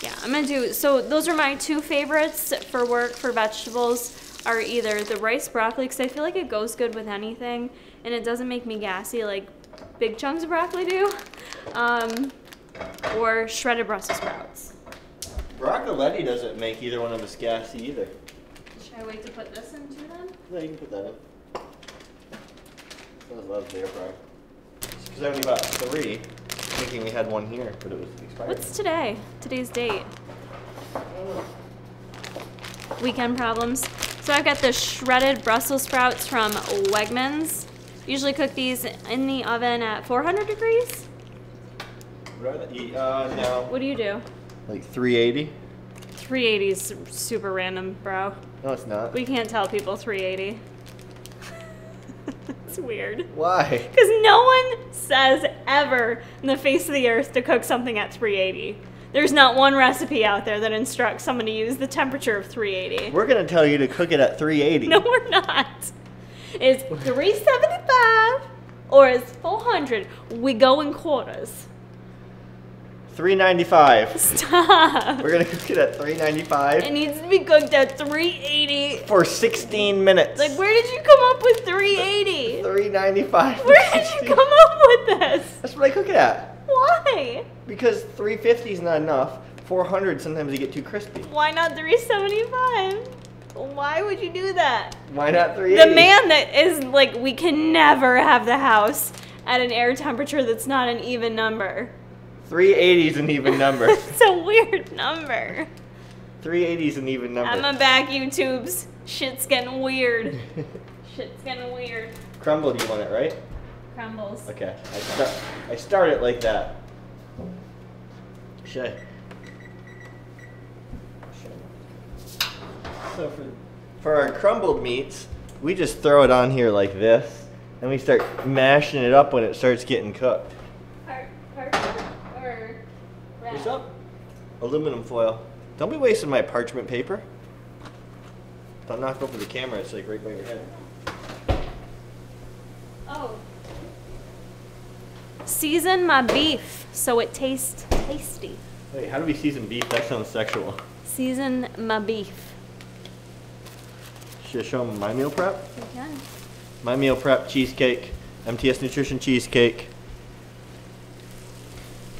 Yeah, I'm gonna do, so those are my 2 favorites for work for vegetables are either the riced broccoli, because I feel like it goes good with anything, and it doesn't make me gassy like big chunks of broccoli do, or shredded Brussels sprouts. Broccoletti doesn't make either one of us gassy either. Should I wait to put this in too then? No, you can put that in. I love the air fryer. Because I only bought 3, thinking we had one here, but it was expired. What's today? Today's date. Weekend problems. So I've got the shredded Brussels sprouts from Wegmans. Usually cook these in the oven at 400 degrees. No. What do you do? Like 380? 380 is super random, bro. No, it's not. We can't tell people 380. It's weird. Why? Because no one says ever in the face of the earth to cook something at 380. There's not one recipe out there that instructs someone to use the temperature of 380. We're going to tell you to cook it at 380. No, we're not. It's 375 or it's 400. We go in quarters. 395. Stop. We're going to cook it at 395. It needs to be cooked at 380. For 16 minutes. Like, where did you come up with 380? 395. Where did you come up with this? That's what I cook it at. Why? Because 350 is not enough. 400, sometimes you get too crispy. Why not 375? Why would you do that? Why not 380? The man that is like, we can never have the house at an air temperature that's not an even number. 380 is an even number. It's a weird number. 380 is an even number. I'm back, YouTubes. Shit's getting weird. Shit's getting weird. Crumbled, you want it, right? Crumbles. Okay. I start it like that. Should I? So for our crumbled meats, we just throw it on here like this, and we start mashing it up when it starts getting cooked. Parchment or wrap? What's up? Aluminum foil. Don't be wasting my parchment paper. Don't knock over the camera, it's like right by your head. Oh. Season my beef so it tastes tasty. Wait, how do we season beef? That sounds sexual. Season my beef. Should I show them my meal prep? You can. My meal prep cheesecake. MTS Nutrition cheesecake.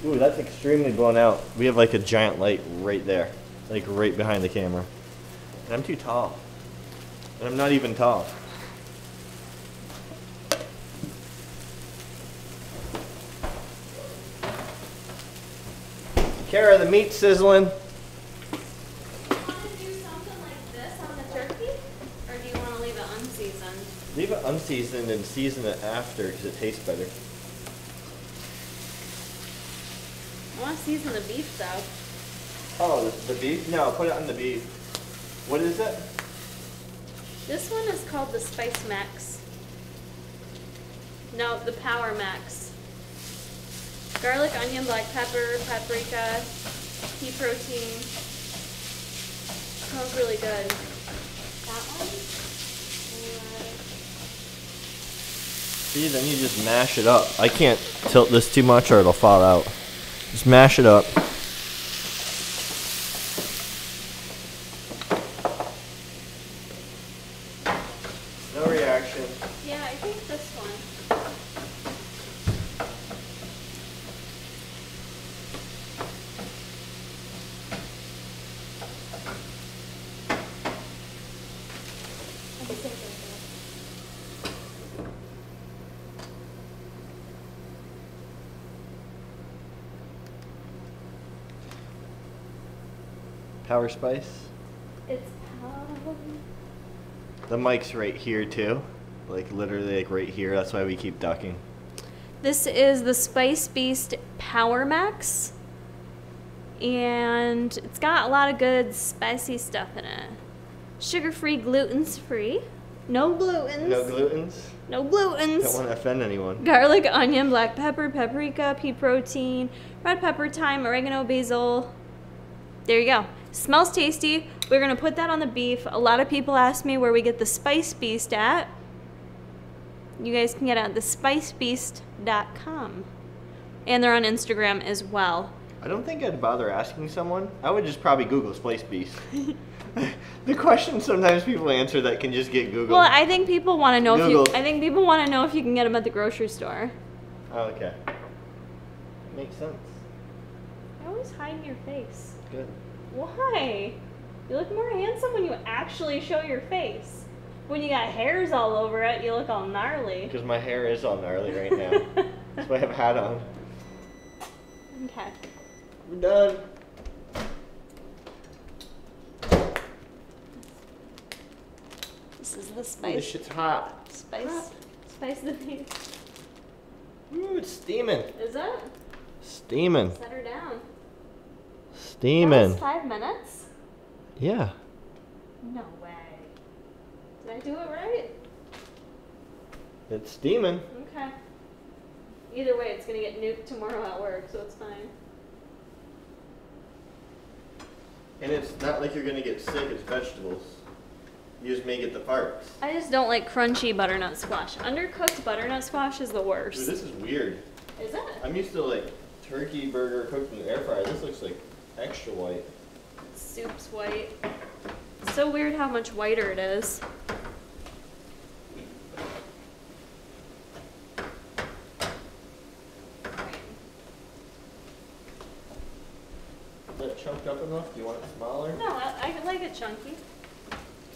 Ooh, that's extremely blown out. We have like a giant light right there. Like right behind the camera. And I'm too tall. And I'm not even tall. Kara, the meat's sizzling. Do you want to do something like this on the turkey? Or do you want to leave it unseasoned? Leave it unseasoned and season it after because it tastes better. I want to season the beef though. Oh, the beef? No, put it on the beef. What is it? This one is called the Spice Max. No, the Power Max. Garlic, onion, black pepper, paprika, pea protein. Smells really good. That one? See, then you just mash it up. I can't tilt this too much or it'll fall out. Just mash it up. Power spice. It's power. The mic's right here too. Like literally like right here. That's why we keep ducking. This is the Spice Beast Power Max. And it's got a lot of good spicy stuff in it. Sugar-free, gluten-free. No glutens. No glutens? No glutens. Don't want to offend anyone. Garlic, onion, black pepper, paprika, pea protein, red pepper, thyme, oregano, basil. There you go. Smells tasty. We're going to put that on the beef. A lot of people ask me where we get the Spice Beast at. You guys can get it at thespicebeast.com. And they're on Instagram as well. I don't think I'd bother asking someone. I would just probably Google Spice Beast. The question sometimes people answer that can just get Googled. Well, I think people want to know Google. I think people want to know if you can get them at the grocery store. Oh, okay. Makes sense. I always hide your face. Good. Why? You look more handsome when you actually show your face. When you got hairs all over it, you look all gnarly. Because my hair is all gnarly right now. That's why I have a hat on. Okay. We're done. This is the Ooh, this spice. shit's hot. Spice the beef. Ooh, it's steaming. Is it? Steaming. Set her down. That Steaming. was 5 minutes? Yeah. No way. Did I do it right? It's steaming. Okay. Either way, it's gonna get nuked tomorrow at work, so it's fine. And it's not like you're gonna get sick, it's vegetables. You just may get the farts. I just don't like crunchy butternut squash. Undercooked butternut squash is the worst. Dude, this is weird. Is it? I'm used to like turkey burger cooked in the air fryer. This looks like extra white. Soup's white. It's so weird how much whiter it is. Is that chunked up enough? Do you want it smaller? No, I like it chunky.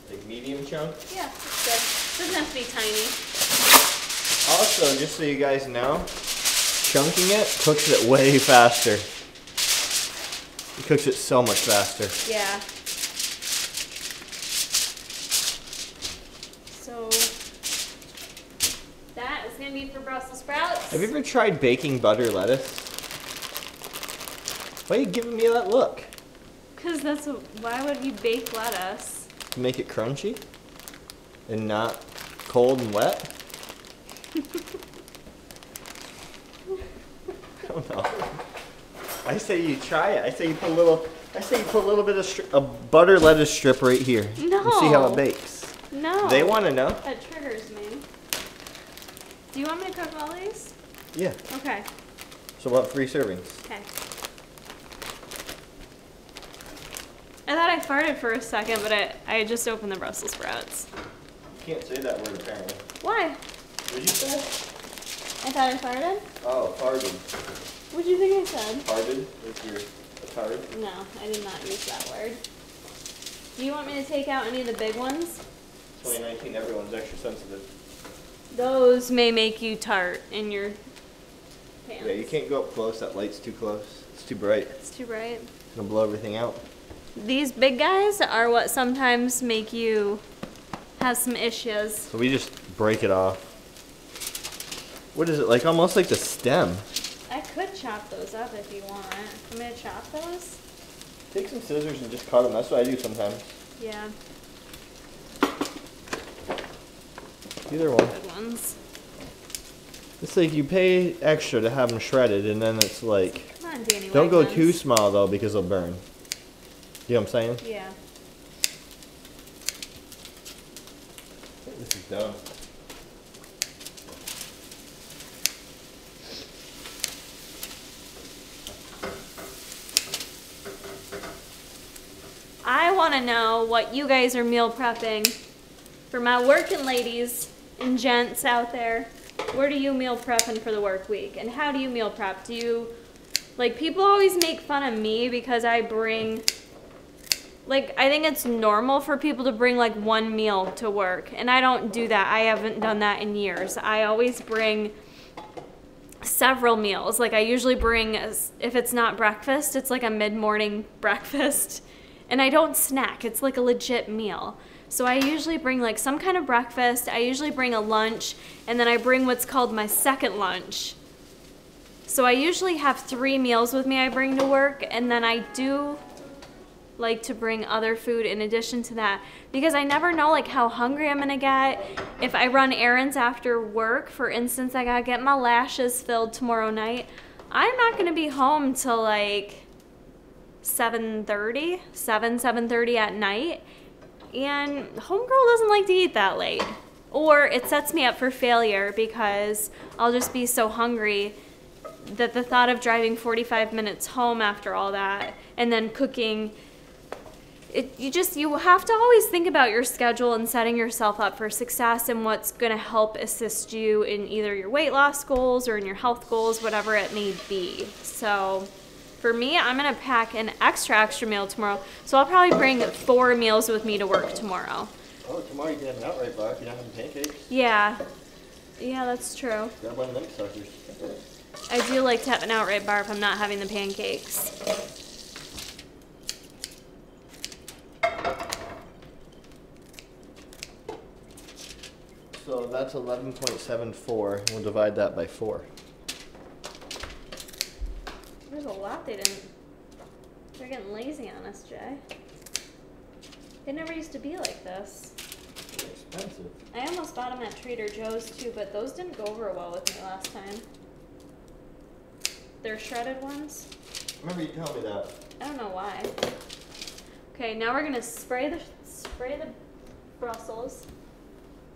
Like medium chunk? Yeah, it's good. Doesn't have to be tiny. Also, just so you guys know, chunking it cooks it way faster. It cooks it so much faster. Yeah. So that is gonna be for Brussels sprouts. Have you ever tried baking butter lettuce? Why are you giving me that look? Cause that's why would you bake lettuce? To make it crunchy and not cold and wet? I don't know. I say you try it. I say you put a little bit of butter lettuce strip right here. No. And see how it bakes. No. They want to know. That triggers me. Do you want me to cook all these? Yeah. Okay. So about 3 servings. Okay. I thought I farted for a second, but I just opened the Brussels sprouts. You can't say that word apparently. Why? What did you say? I thought I farted? Oh, farted. What do you think I said? Farted? If you're a tard? No, I did not use that word. Do you want me to take out any of the big ones? 2019, everyone's extra sensitive. Those may make you tart in your pants. Yeah, you can't go up close. That light's too close. It's too bright. It's too bright. It's gonna blow everything out. These big guys are what sometimes make you have some issues. So we just break it off. What is it, like almost like the stem? I could chop those up if you want. I'm gonna chop those. Take some scissors and just cut them. That's what I do sometimes. Yeah, Either one. good ones. It's like you pay extra to have them shredded, and then it's like, Come on, Danny. don't go Wegmans. too small though because they'll burn. You know what I'm saying? Yeah. I think this is done. I want to know what you guys are meal prepping for my working ladies and gents out there. Where do you meal prepping for the work week? And how do you meal prep? Do you, like, people always make fun of me because I bring, like, I think it's normal for people to bring, like, one meal to work. And I don't do that. I haven't done that in years. I always bring several meals. Like, I usually bring, if it's not breakfast, it's like a mid-morning breakfast. And I don't snack. It's like a legit meal. So I usually bring like some kind of breakfast. I usually bring a lunch, and then I bring what's called my second lunch. So I usually have 3 meals with me I bring to work, and then I do like to bring other food in addition to that, because I never know like how hungry I'm gonna get. If I run errands after work, for instance, I gotta get my lashes filled tomorrow night, I'm not gonna be home till like 7:30 at night, and homegirl doesn't like to eat that late. Or it sets me up for failure because I'll just be so hungry that the thought of driving 45 minutes home after all that and then cooking, you have to always think about your schedule and setting yourself up for success and what's going to help assist you in either your weight loss goals or in your health goals, whatever it may be. So for me, I'm going to pack an extra meal tomorrow. So I'll probably bring 4 meals with me to work tomorrow. Oh, tomorrow you can have an outright bar if you're not having pancakes. Yeah. Yeah, that's true. Grab one of them suckers. I do like to have an outright bar if I'm not having the pancakes. So that's 11.74. We'll divide that by 4. There's a lot they didn't. They're getting lazy on us, Jay. It never used to be like this. They're expensive. I almost bought them at Trader Joe's too, but those didn't go over well with me last time. They're shredded ones. Remember you told me that. I don't know why. Okay, now we're gonna spray the Brussels.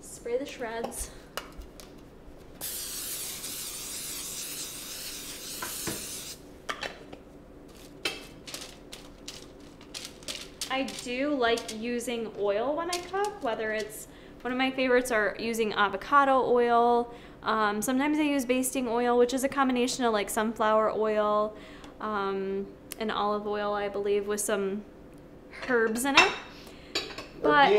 Spray the shreds. I do like using oil when I cook, whether it's, one of my favorites are using avocado oil. Sometimes I use basting oil, which is a combination of like sunflower oil and olive oil, I believe, with some herbs in it. But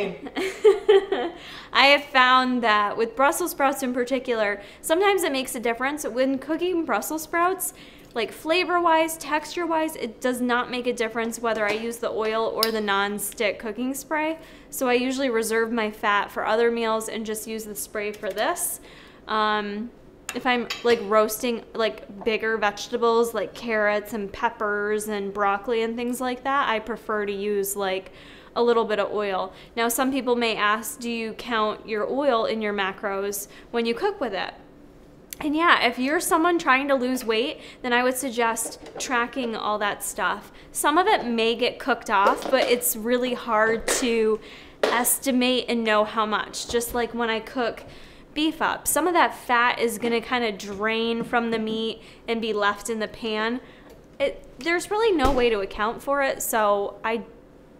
I have found that with Brussels sprouts in particular, sometimes it makes a difference. When cooking Brussels sprouts, like flavor-wise, texture-wise, it does not make a difference whether I use the oil or the non-stick cooking spray. So I usually reserve my fat for other meals and just use the spray for this. If I'm like roasting like bigger vegetables like carrots and peppers and broccoli and things like that, I prefer to use like a little bit of oil. Now some people may ask, do you count your oil in your macros when you cook with it? And yeah, if you're someone trying to lose weight, then I would suggest tracking all that stuff. Some of it may get cooked off, but it's really hard to estimate and know how much. Just like when I cook beef up, some of that fat is gonna kind of drain from the meat and be left in the pan. There's really no way to account for it, so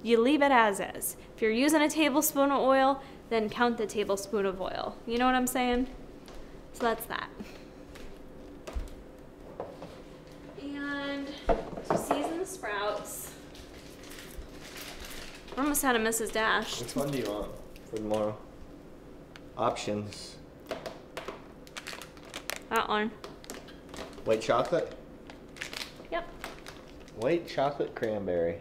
you leave it as is. If you're using a tablespoon of oil, then count the tablespoon of oil. You know what I'm saying? So that's that. And to season the sprouts, we're almost out of Mrs. Dash. Which one do you want for tomorrow? Options. That one. White chocolate? Yep. White chocolate cranberry.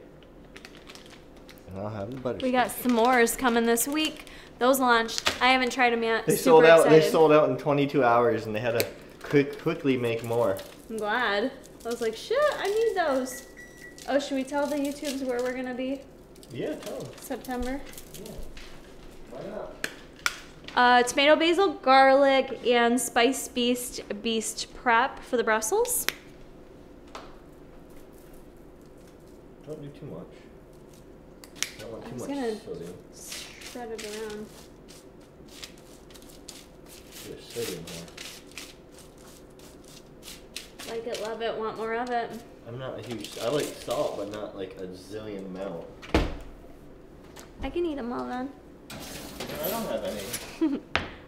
And I'll have the butterscotch. We got s'mores coming this week. Those launched. I haven't tried them yet. They Super sold out. excited. They sold out in 22 hours, and they had to quickly make more. I'm glad. I was like, shit, I need those. Oh, should we tell the YouTubes where we're gonna be? Yeah, tell them. September. Yeah. Why not? Tomato, basil, garlic, and Spice Beast prep for the Brussels. Don't do too much. I don't want too much sodium. Shred it around. There's sodium here. Like it, love it, want more of it. I'm not a huge. I like salt, but not like a zillion amount. I can eat them all then. I don't have any.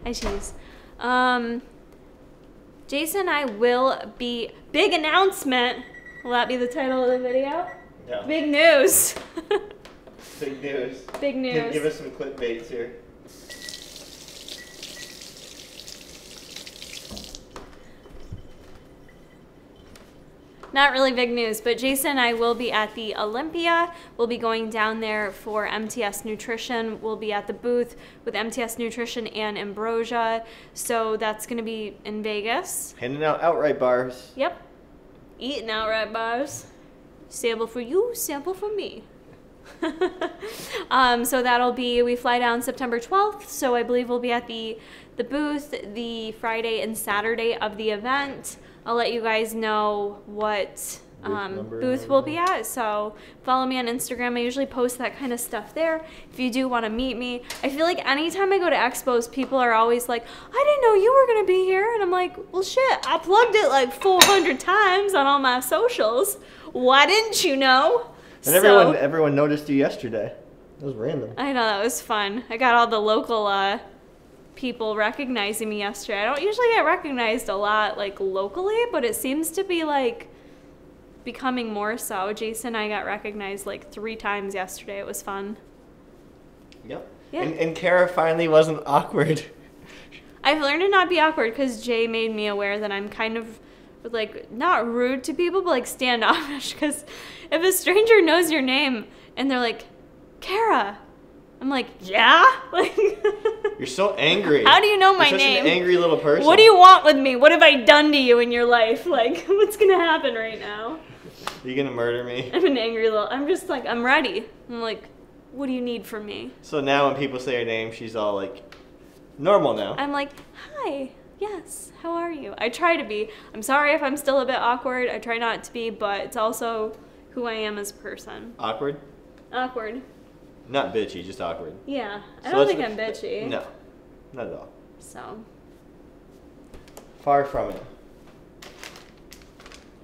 I choose. Jason and I will be, big announcement. Will that be the title of the video? Yeah. Big news. Big news. Big news. Give us some clickbaits here. not really big news, but Jason and I will be at the Olympia. We'll be going down there for MTS Nutrition. We'll be at the booth with MTS Nutrition and Ambrosia. So that's going to be in Vegas. Handing out outright bars. Yep. Eating outright bars. Sample for you, sample for me. So that'll be, we fly down September 12th, so I believe we'll be at the booth the Friday and Saturday of the event. I'll let you guys know what booth we'll be at, so follow me on Instagram. I usually post that kind of stuff there if you do want to meet me. I feel like anytime I go to expos, people are always like, I didn't know you were going to be here, and I'm like, well shit, I plugged it like 400 times on all my socials. Why didn't you know? And everyone noticed you yesterday. It was random. I know, that was fun. I got all the local people recognizing me yesterday. I don't usually get recognized a lot, like, locally, but it seems to be, like, becoming more so. Jason and I got recognized, like, 3 times yesterday. It was fun. Yep. Yeah. And Kara finally wasn't awkward. I've learned to not be awkward because Jay made me aware that I'm kind of, like, not rude to people, but, like, standoffish. Because if a stranger knows your name and they're like, Kara, I'm like, yeah? Like, you're so angry. how do you know my You're such name? an angry little person. What do you want with me? What have I done to you in your life? Like, what's going to happen right now? Are you going to murder me? I'm an angry little, I'm just like, I'm ready. I'm like, what do you need from me? So now when people say her name, she's all like, normal now. I'm like, hi, yes, how are you? I try to be. I'm sorry if I'm still a bit awkward. I try not to be, but it's also who I am as a person. Awkward? Awkward. Not bitchy, just awkward. Yeah, I So don't let's- think I'm bitchy. No, not at all. So, Far from it.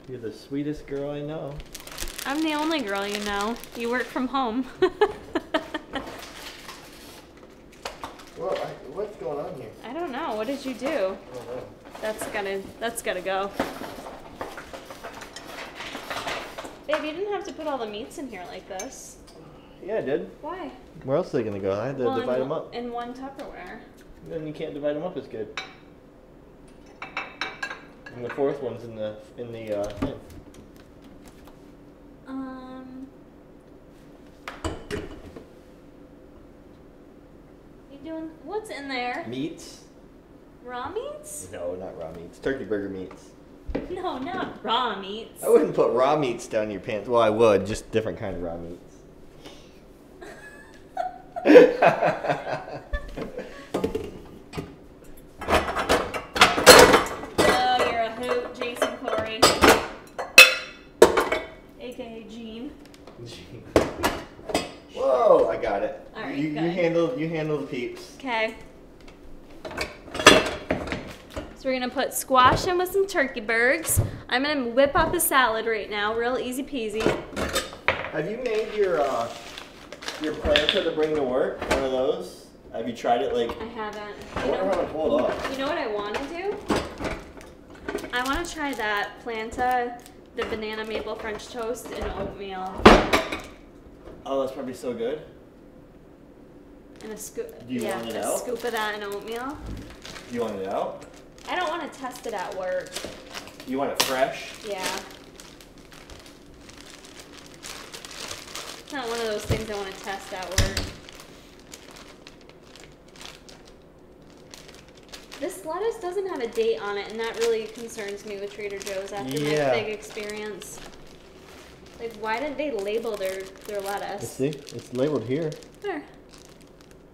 You're the sweetest girl I know. I'm the only girl you know. You work from home. Well, what's going on here? I don't know. What did you do? I don't know. That's gotta go. Babe, you didn't have to put all the meats in here like this. Yeah, I did. Why? Where else are they going to go? I had to divide them up. In one Tupperware. Then you can't divide them up as good. And the fourth one's in the thing. You doing? What's in there? Meats? Raw meats? No, not raw meats. Turkey burger meats. No, not raw meats. I wouldn't put raw meats down your pants. Well, I would. Just different kind of raw meats. Oh, you're a hoot, Jason Corey. AKA Gene. Whoa, I got it. All right, you handle the peeps. Okay. So we're gonna put squash in with some turkey burgers. I'm gonna whip up a salad right now, real easy peasy. Have you made your planter to bring to work? One of those? Have you tried it? Like I haven't. Hold up. You know what I want to do? I want to try that planta, the banana maple French toast and oatmeal. Oh, that's probably so good. And a scoop. Do you want it a out? scoop of that in oatmeal. You want it out? I don't want to test it at work. You want it fresh? Yeah. It's not one of those things I want to test at work. This lettuce doesn't have a date on it, and that really concerns me with Trader Joe's after my big experience. Like, why didn't they label their lettuce? Let's see. It's labeled here. Where?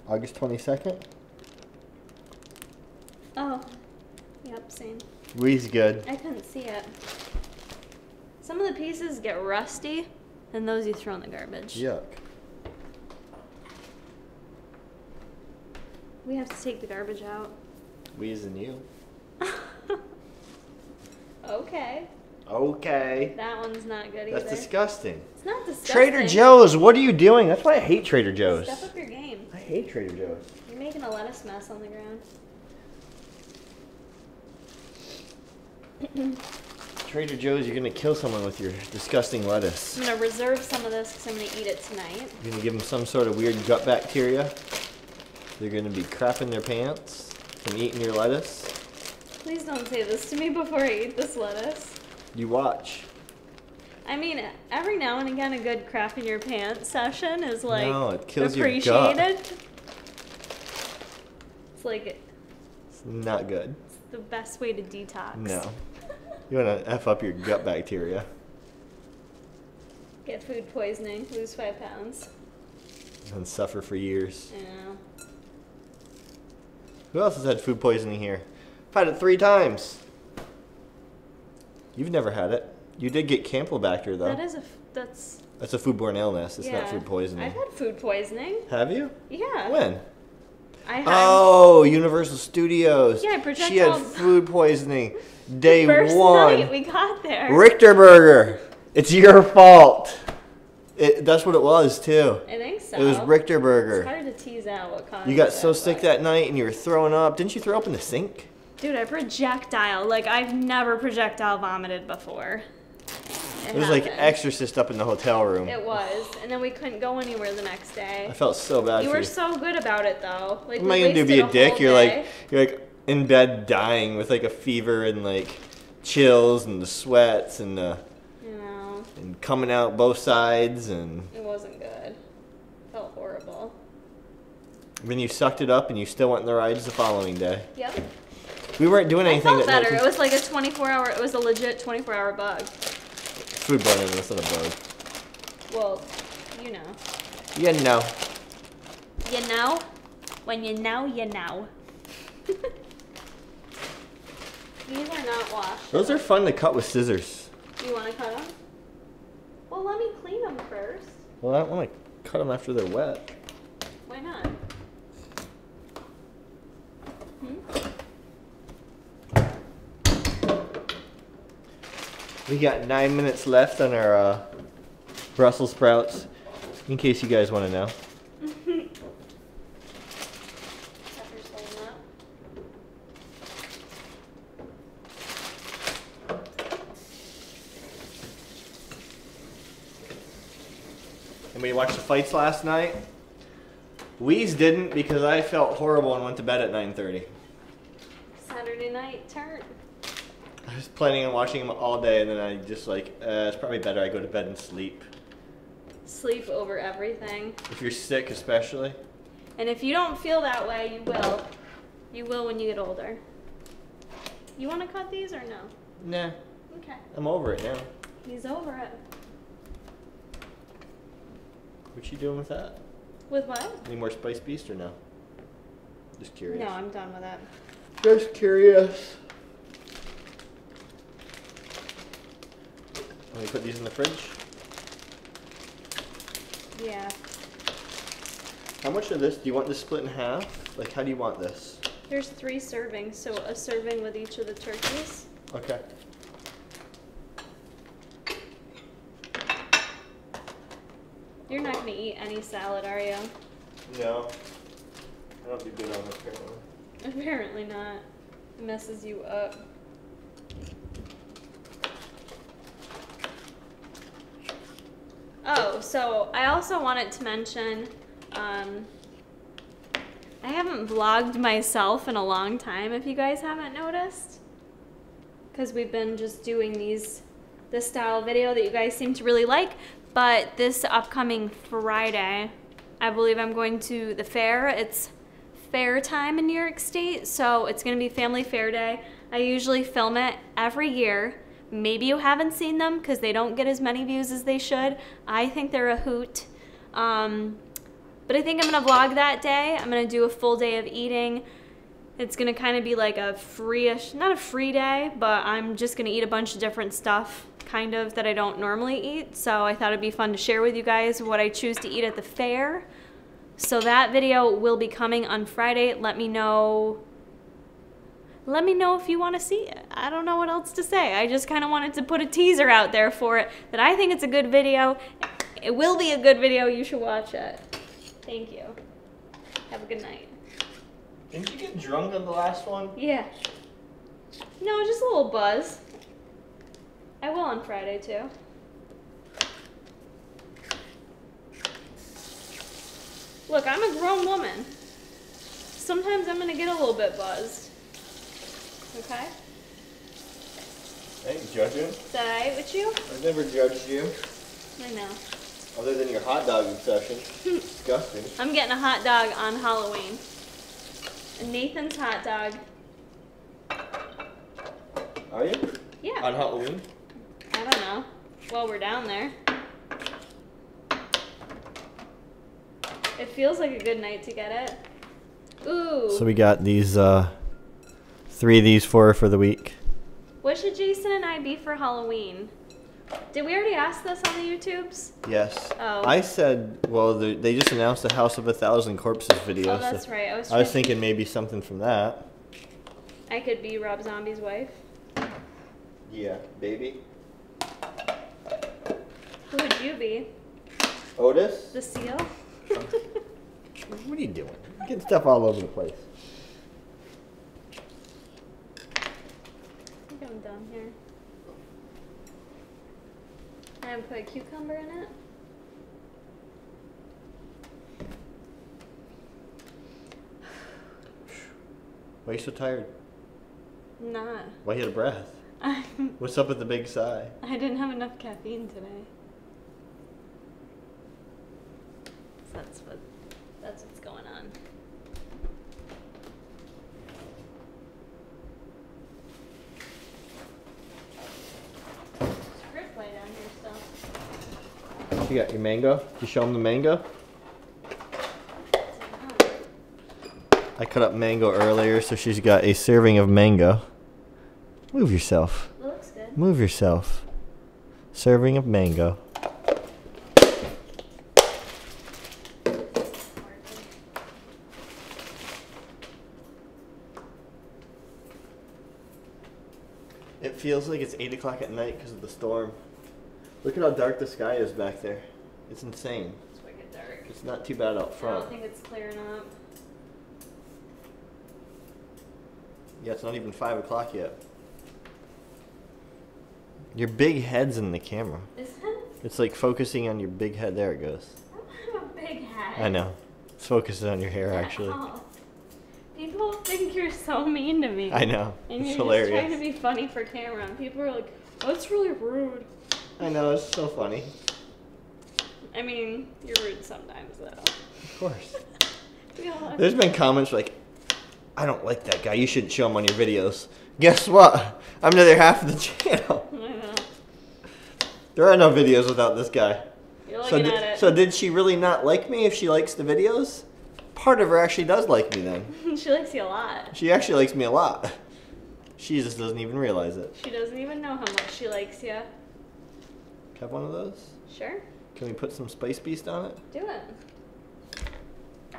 August 22nd. Oh. Yep, same. We's good. I couldn't see it. Some of the pieces get rusty, and those you throw in the garbage. Yuck. We have to take the garbage out. We as in you. Okay. Okay. That one's not good either. That's disgusting. It's not disgusting. Trader Joe's, what are you doing? That's why I hate Trader Joe's. Step up your game. I hate Trader Joe's. You're making a lettuce mess on the ground. Trader Joe's, you're going to kill someone with your disgusting lettuce. I'm going to reserve some of this because I'm going to eat it tonight. You're going to give them some sort of weird gut bacteria. They're going to be crapping their pants from eating your lettuce. Please don't say this to me before I eat this lettuce. You watch. I mean, every now and again, a good crap in your pants session is like no, it kills appreciated. Your gut. It's like it's not good. It's the best way to detox. No, you want to f up your gut bacteria. Get food poisoning, lose 5 pounds, and suffer for years. I know. Who else has had food poisoning here? I've had it 3 times. You've never had it. You did get Campylobacter though. That's a foodborne illness. It's not food poisoning. I've had food poisoning. Have you? Yeah. When? I had. Oh, Universal Studios. Yeah, projectile. She had food poisoning day First 1. night we got there. Richter Burger. It's your fault. That's what it was too. I think so. It was Richter Burger. It's hard to tease out what caused You got it, so sick that night and you were throwing up. Didn't you throw up in the sink? Dude, I projectile. Like, I've never projectile vomited before. It was like Exorcist up in the hotel room. It was. And then we couldn't go anywhere the next day. I felt so bad You for were you. so good about it, though. Like, what am I going to do, be a dick? You're like in bed dying with like a fever and like chills and the sweats and and coming out both sides and... It wasn't good. Felt horrible. Then you sucked it up and you still went on the rides the following day. Yep. We weren't doing anything I felt that better. night. It was like a 24-hour, it was a legit 24-hour bug. Foodborne illness, not a bug. Well, you know. You know. You know? When you know, you know. These are not washed. Those are fun to cut with scissors. Do you want to cut them? Well, let me clean them first. Well, I don't want to cut them after they're wet. Why not? We got 9 minutes left on our Brussels sprouts, in case you guys want to know. Pepper's holding up. Anybody watch the fights last night? Weez didn't because I felt horrible and went to bed at 9:30. Saturday night turn. I was planning on watching them all day, and then I just like, it's probably better I go to bed and sleep. Sleep over everything. If you're sick especially. And if you don't feel that way, you will. You will when you get older. You want to cut these or no? Nah. Okay. I'm over it now. He's over it. What you doing with that? With what? Any more Spice Beast or no? Just curious. No, I'm done with it. Just curious. Let me put these in the fridge. Yeah. How much of this do you want this split in half? Like, how do you want this? There's 3 servings, so a serving with each of the turkeys. Okay. You're not going to eat any salad, are you? No. I don't do good on this apparently. Apparently not. It messes you up. Oh, so I also wanted to mention, I haven't vlogged myself in a long time, if you guys haven't noticed. Because we've been just doing this style video that you guys seem to really like. But this upcoming Friday, I believe I'm going to the fair. It's fair time in New York State, so it's going to be Family Fair Day. I usually film it every year. Maybe you haven't seen them because they don't get as many views as they should. I think they're a hoot. But I think I'm going to vlog that day. I'm going to do a full day of eating. It's going to kind of be like a free-ish, not a free day, but I'm just going to eat a bunch of different stuff, kind of, that I don't normally eat. So I thought it'd be fun to share with you guys what I choose to eat at the fair. So that video will be coming on Friday. Let me know if you want to see it. I don't know what else to say. I just kind of wanted to put a teaser out there for it, that I think it's a good video. It will be a good video. You should watch it. Thank you. Have a good night. Didn't you get drunk on the last one? Yeah. No, just a little buzz. I will on Friday too. Look, I'm a grown woman. Sometimes I'm gonna get a little bit buzzed. Okay? I ain't judging. Is that alright with you? I've never judged you. I know. Other than your hot dog obsession. Disgusting. I'm getting a hot dog on Halloween. A Nathan's hot dog. Are you? Yeah. On Halloween? I don't know. While we're down there. It feels like a good night to get it. Ooh. So we got these, 3 of these for the week. What should Jason and I be for Halloween? Did we already ask this on the YouTubes? Yes. Oh. I said, well, they just announced the House of 1,000 Corpses video. Oh, that's right. I was thinking maybe something from that. I could be Rob Zombie's wife. Yeah, baby. Who would you be? Otis? The seal? What are you doing? You're getting stuff all over the place. I think I'm done here. I haven't put a cucumber in it. Why are you so tired? Not. Why you out of breath? What's up with the big sigh? I didn't have enough caffeine today. So that's what's going on. Script play down here still. You got your mango? Did you show them the mango? I cut up mango earlier, so she's got a serving of mango. Move yourself. It looks good. Move yourself. Serving of mango. It feels like it's 8 o'clock at night because of the storm. Look at how dark the sky is back there. It's insane. It's wicked dark. It's not too bad out I front. don't think it's clearing up. Yeah, it's not even 5 o'clock yet. Your big head's in the camera. Is it? It's like focusing on your big head. There it goes. I don't have a big head. I know. It's focusing on your hair, actually. Oh. People think you're so mean to me. I know. And It's you're hilarious. just trying to be funny for camera. And people are like, oh, that's really rude. I know, it's so funny. I mean, you're rude sometimes, though. Of course. Yeah. There's been comments like, I don't like that guy. You shouldn't show him on your videos. Guess what? I'm the other half of the channel. I know. There are no videos without this guy. You're looking at it. So did she really not like me if she likes the videos? Part of her actually does like me then. She likes you a lot. She actually likes me a lot. She just doesn't even realize it. She doesn't even know how much she likes you. Have one of those? Sure. Can we put some Spice Beast on it? Do it.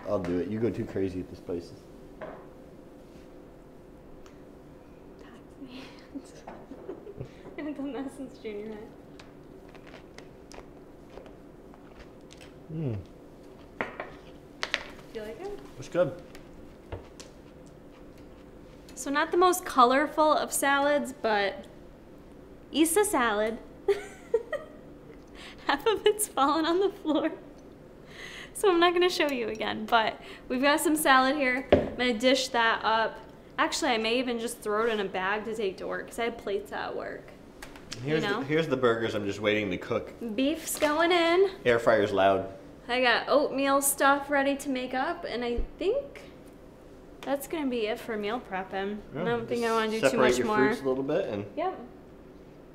I'll do it. You go too crazy with the spices. I haven't done that since junior high. Mmm. Do you like it? It's good. So not the most colorful of salads, but Issa salad. Half of it's fallen on the floor. So I'm not gonna show you again, but we've got some salad here. I'm gonna dish that up. Actually, I may even just throw it in a bag to take to work because I had plates at work. Here's the burgers I'm just waiting to cook. Beef's going in. Air fryer's loud. I got oatmeal stuff ready to make up, and I think that's gonna be it for meal prepping. Yeah, I don't think I want to do too separate much your more. fruits a little bit and Yep.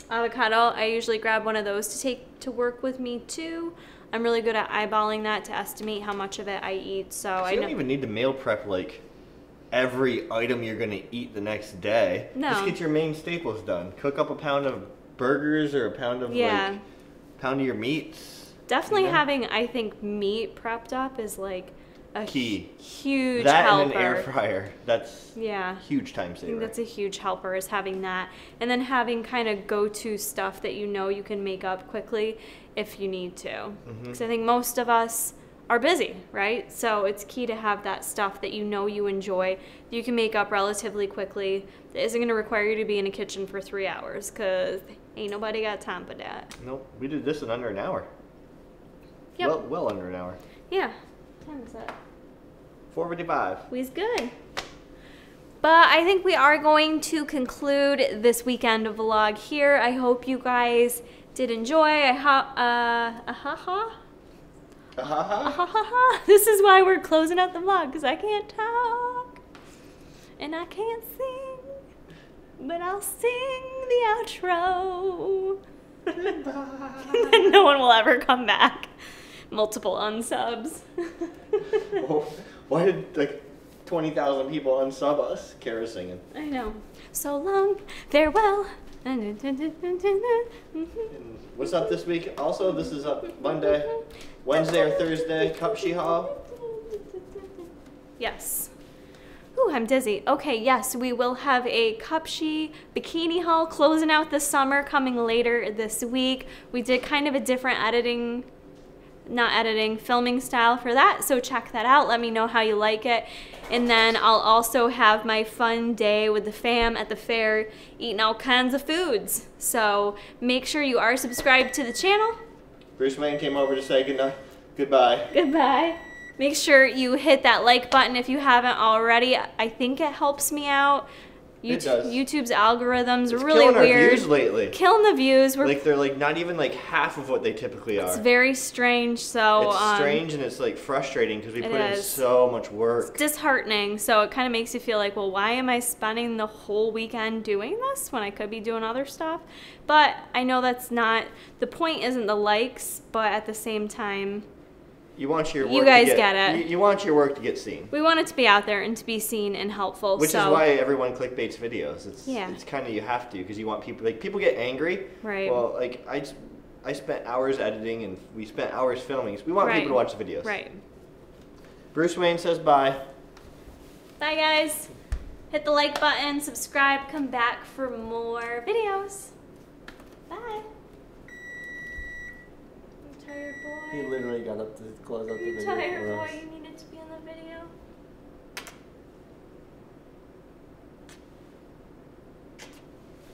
Avocado, I usually grab one of those to take to work with me too. I'm really good at eyeballing that to estimate how much of it I eat. So I you know. don't even need to meal prep like every item you're gonna eat the next day. No. Just get your main staples done. Cook up a pound of burgers or a pound of pound of your meats. Definitely you know? having, I think, meat prepped up is like a Key. huge that helper. and an air fryer. That's Yeah. huge time I saver. think that's a huge helper is having that. And then having kind of go-to stuff that you know you can make up quickly if you need to. Because I think most of us are busy, right? So it's key to have that stuff that you know you enjoy, that you can make up relatively quickly, that isn't going to require you to be in a kitchen for 3 hours because ain't nobody got time for that. Nope. We did this in under an hour. Yep. Well under an hour. Yeah. What time is that? 4:55. We's good. But I think we are going to conclude this weekend vlog here. I hope you guys did enjoy. This is why we're closing out the vlog, because I can't talk and I can't sing, but I'll sing the outro. And no one will ever come back. Multiple unsubs. Oh, why did like 20,000 people unsub us? Kara's singing. I know. So long, farewell. And what's up this week? Also, this is up Monday, Wednesday or Thursday, Cupshe haul. Yes. Ooh, I'm dizzy. Okay, yes, we will have a Cupshe bikini haul closing out the summer coming later this week. We did kind of a different filming style for that, so check that out. Let me know how you like it. And then I'll also have my fun day with the fam at the fair eating all kinds of foods. So make sure you are subscribed to the channel. Bruce Wayne came over to say goodbye. Goodbye. Make sure you hit that like button if you haven't already. I think it helps me out. It does. YouTube's algorithms It's really killing weird. Our views lately. Killing the views. They're like not even like half of what they typically are. It's very strange. So it's strange and it's like frustrating because we put in so much work. It's disheartening. So it kind of makes you feel like, well, why am I spending the whole weekend doing this when I could be doing other stuff? But I know that's not the point. Isn't the likes, but at the same time, you want your work you guys get it. You want your work to get seen. We want it to be out there and to be seen and helpful. Which is why everyone clickbaits videos. It's kind of, you have to, because you want people, like, people get angry. Right. Well, like, I spent hours editing and we spent hours filming. So we want people to watch the videos. Right. Bruce Wayne says bye. Bye, guys. Hit the like button, subscribe, come back for more videos. Bye. Tired boy. He literally got up to close out the video. Tired boy, you needed to be in the video.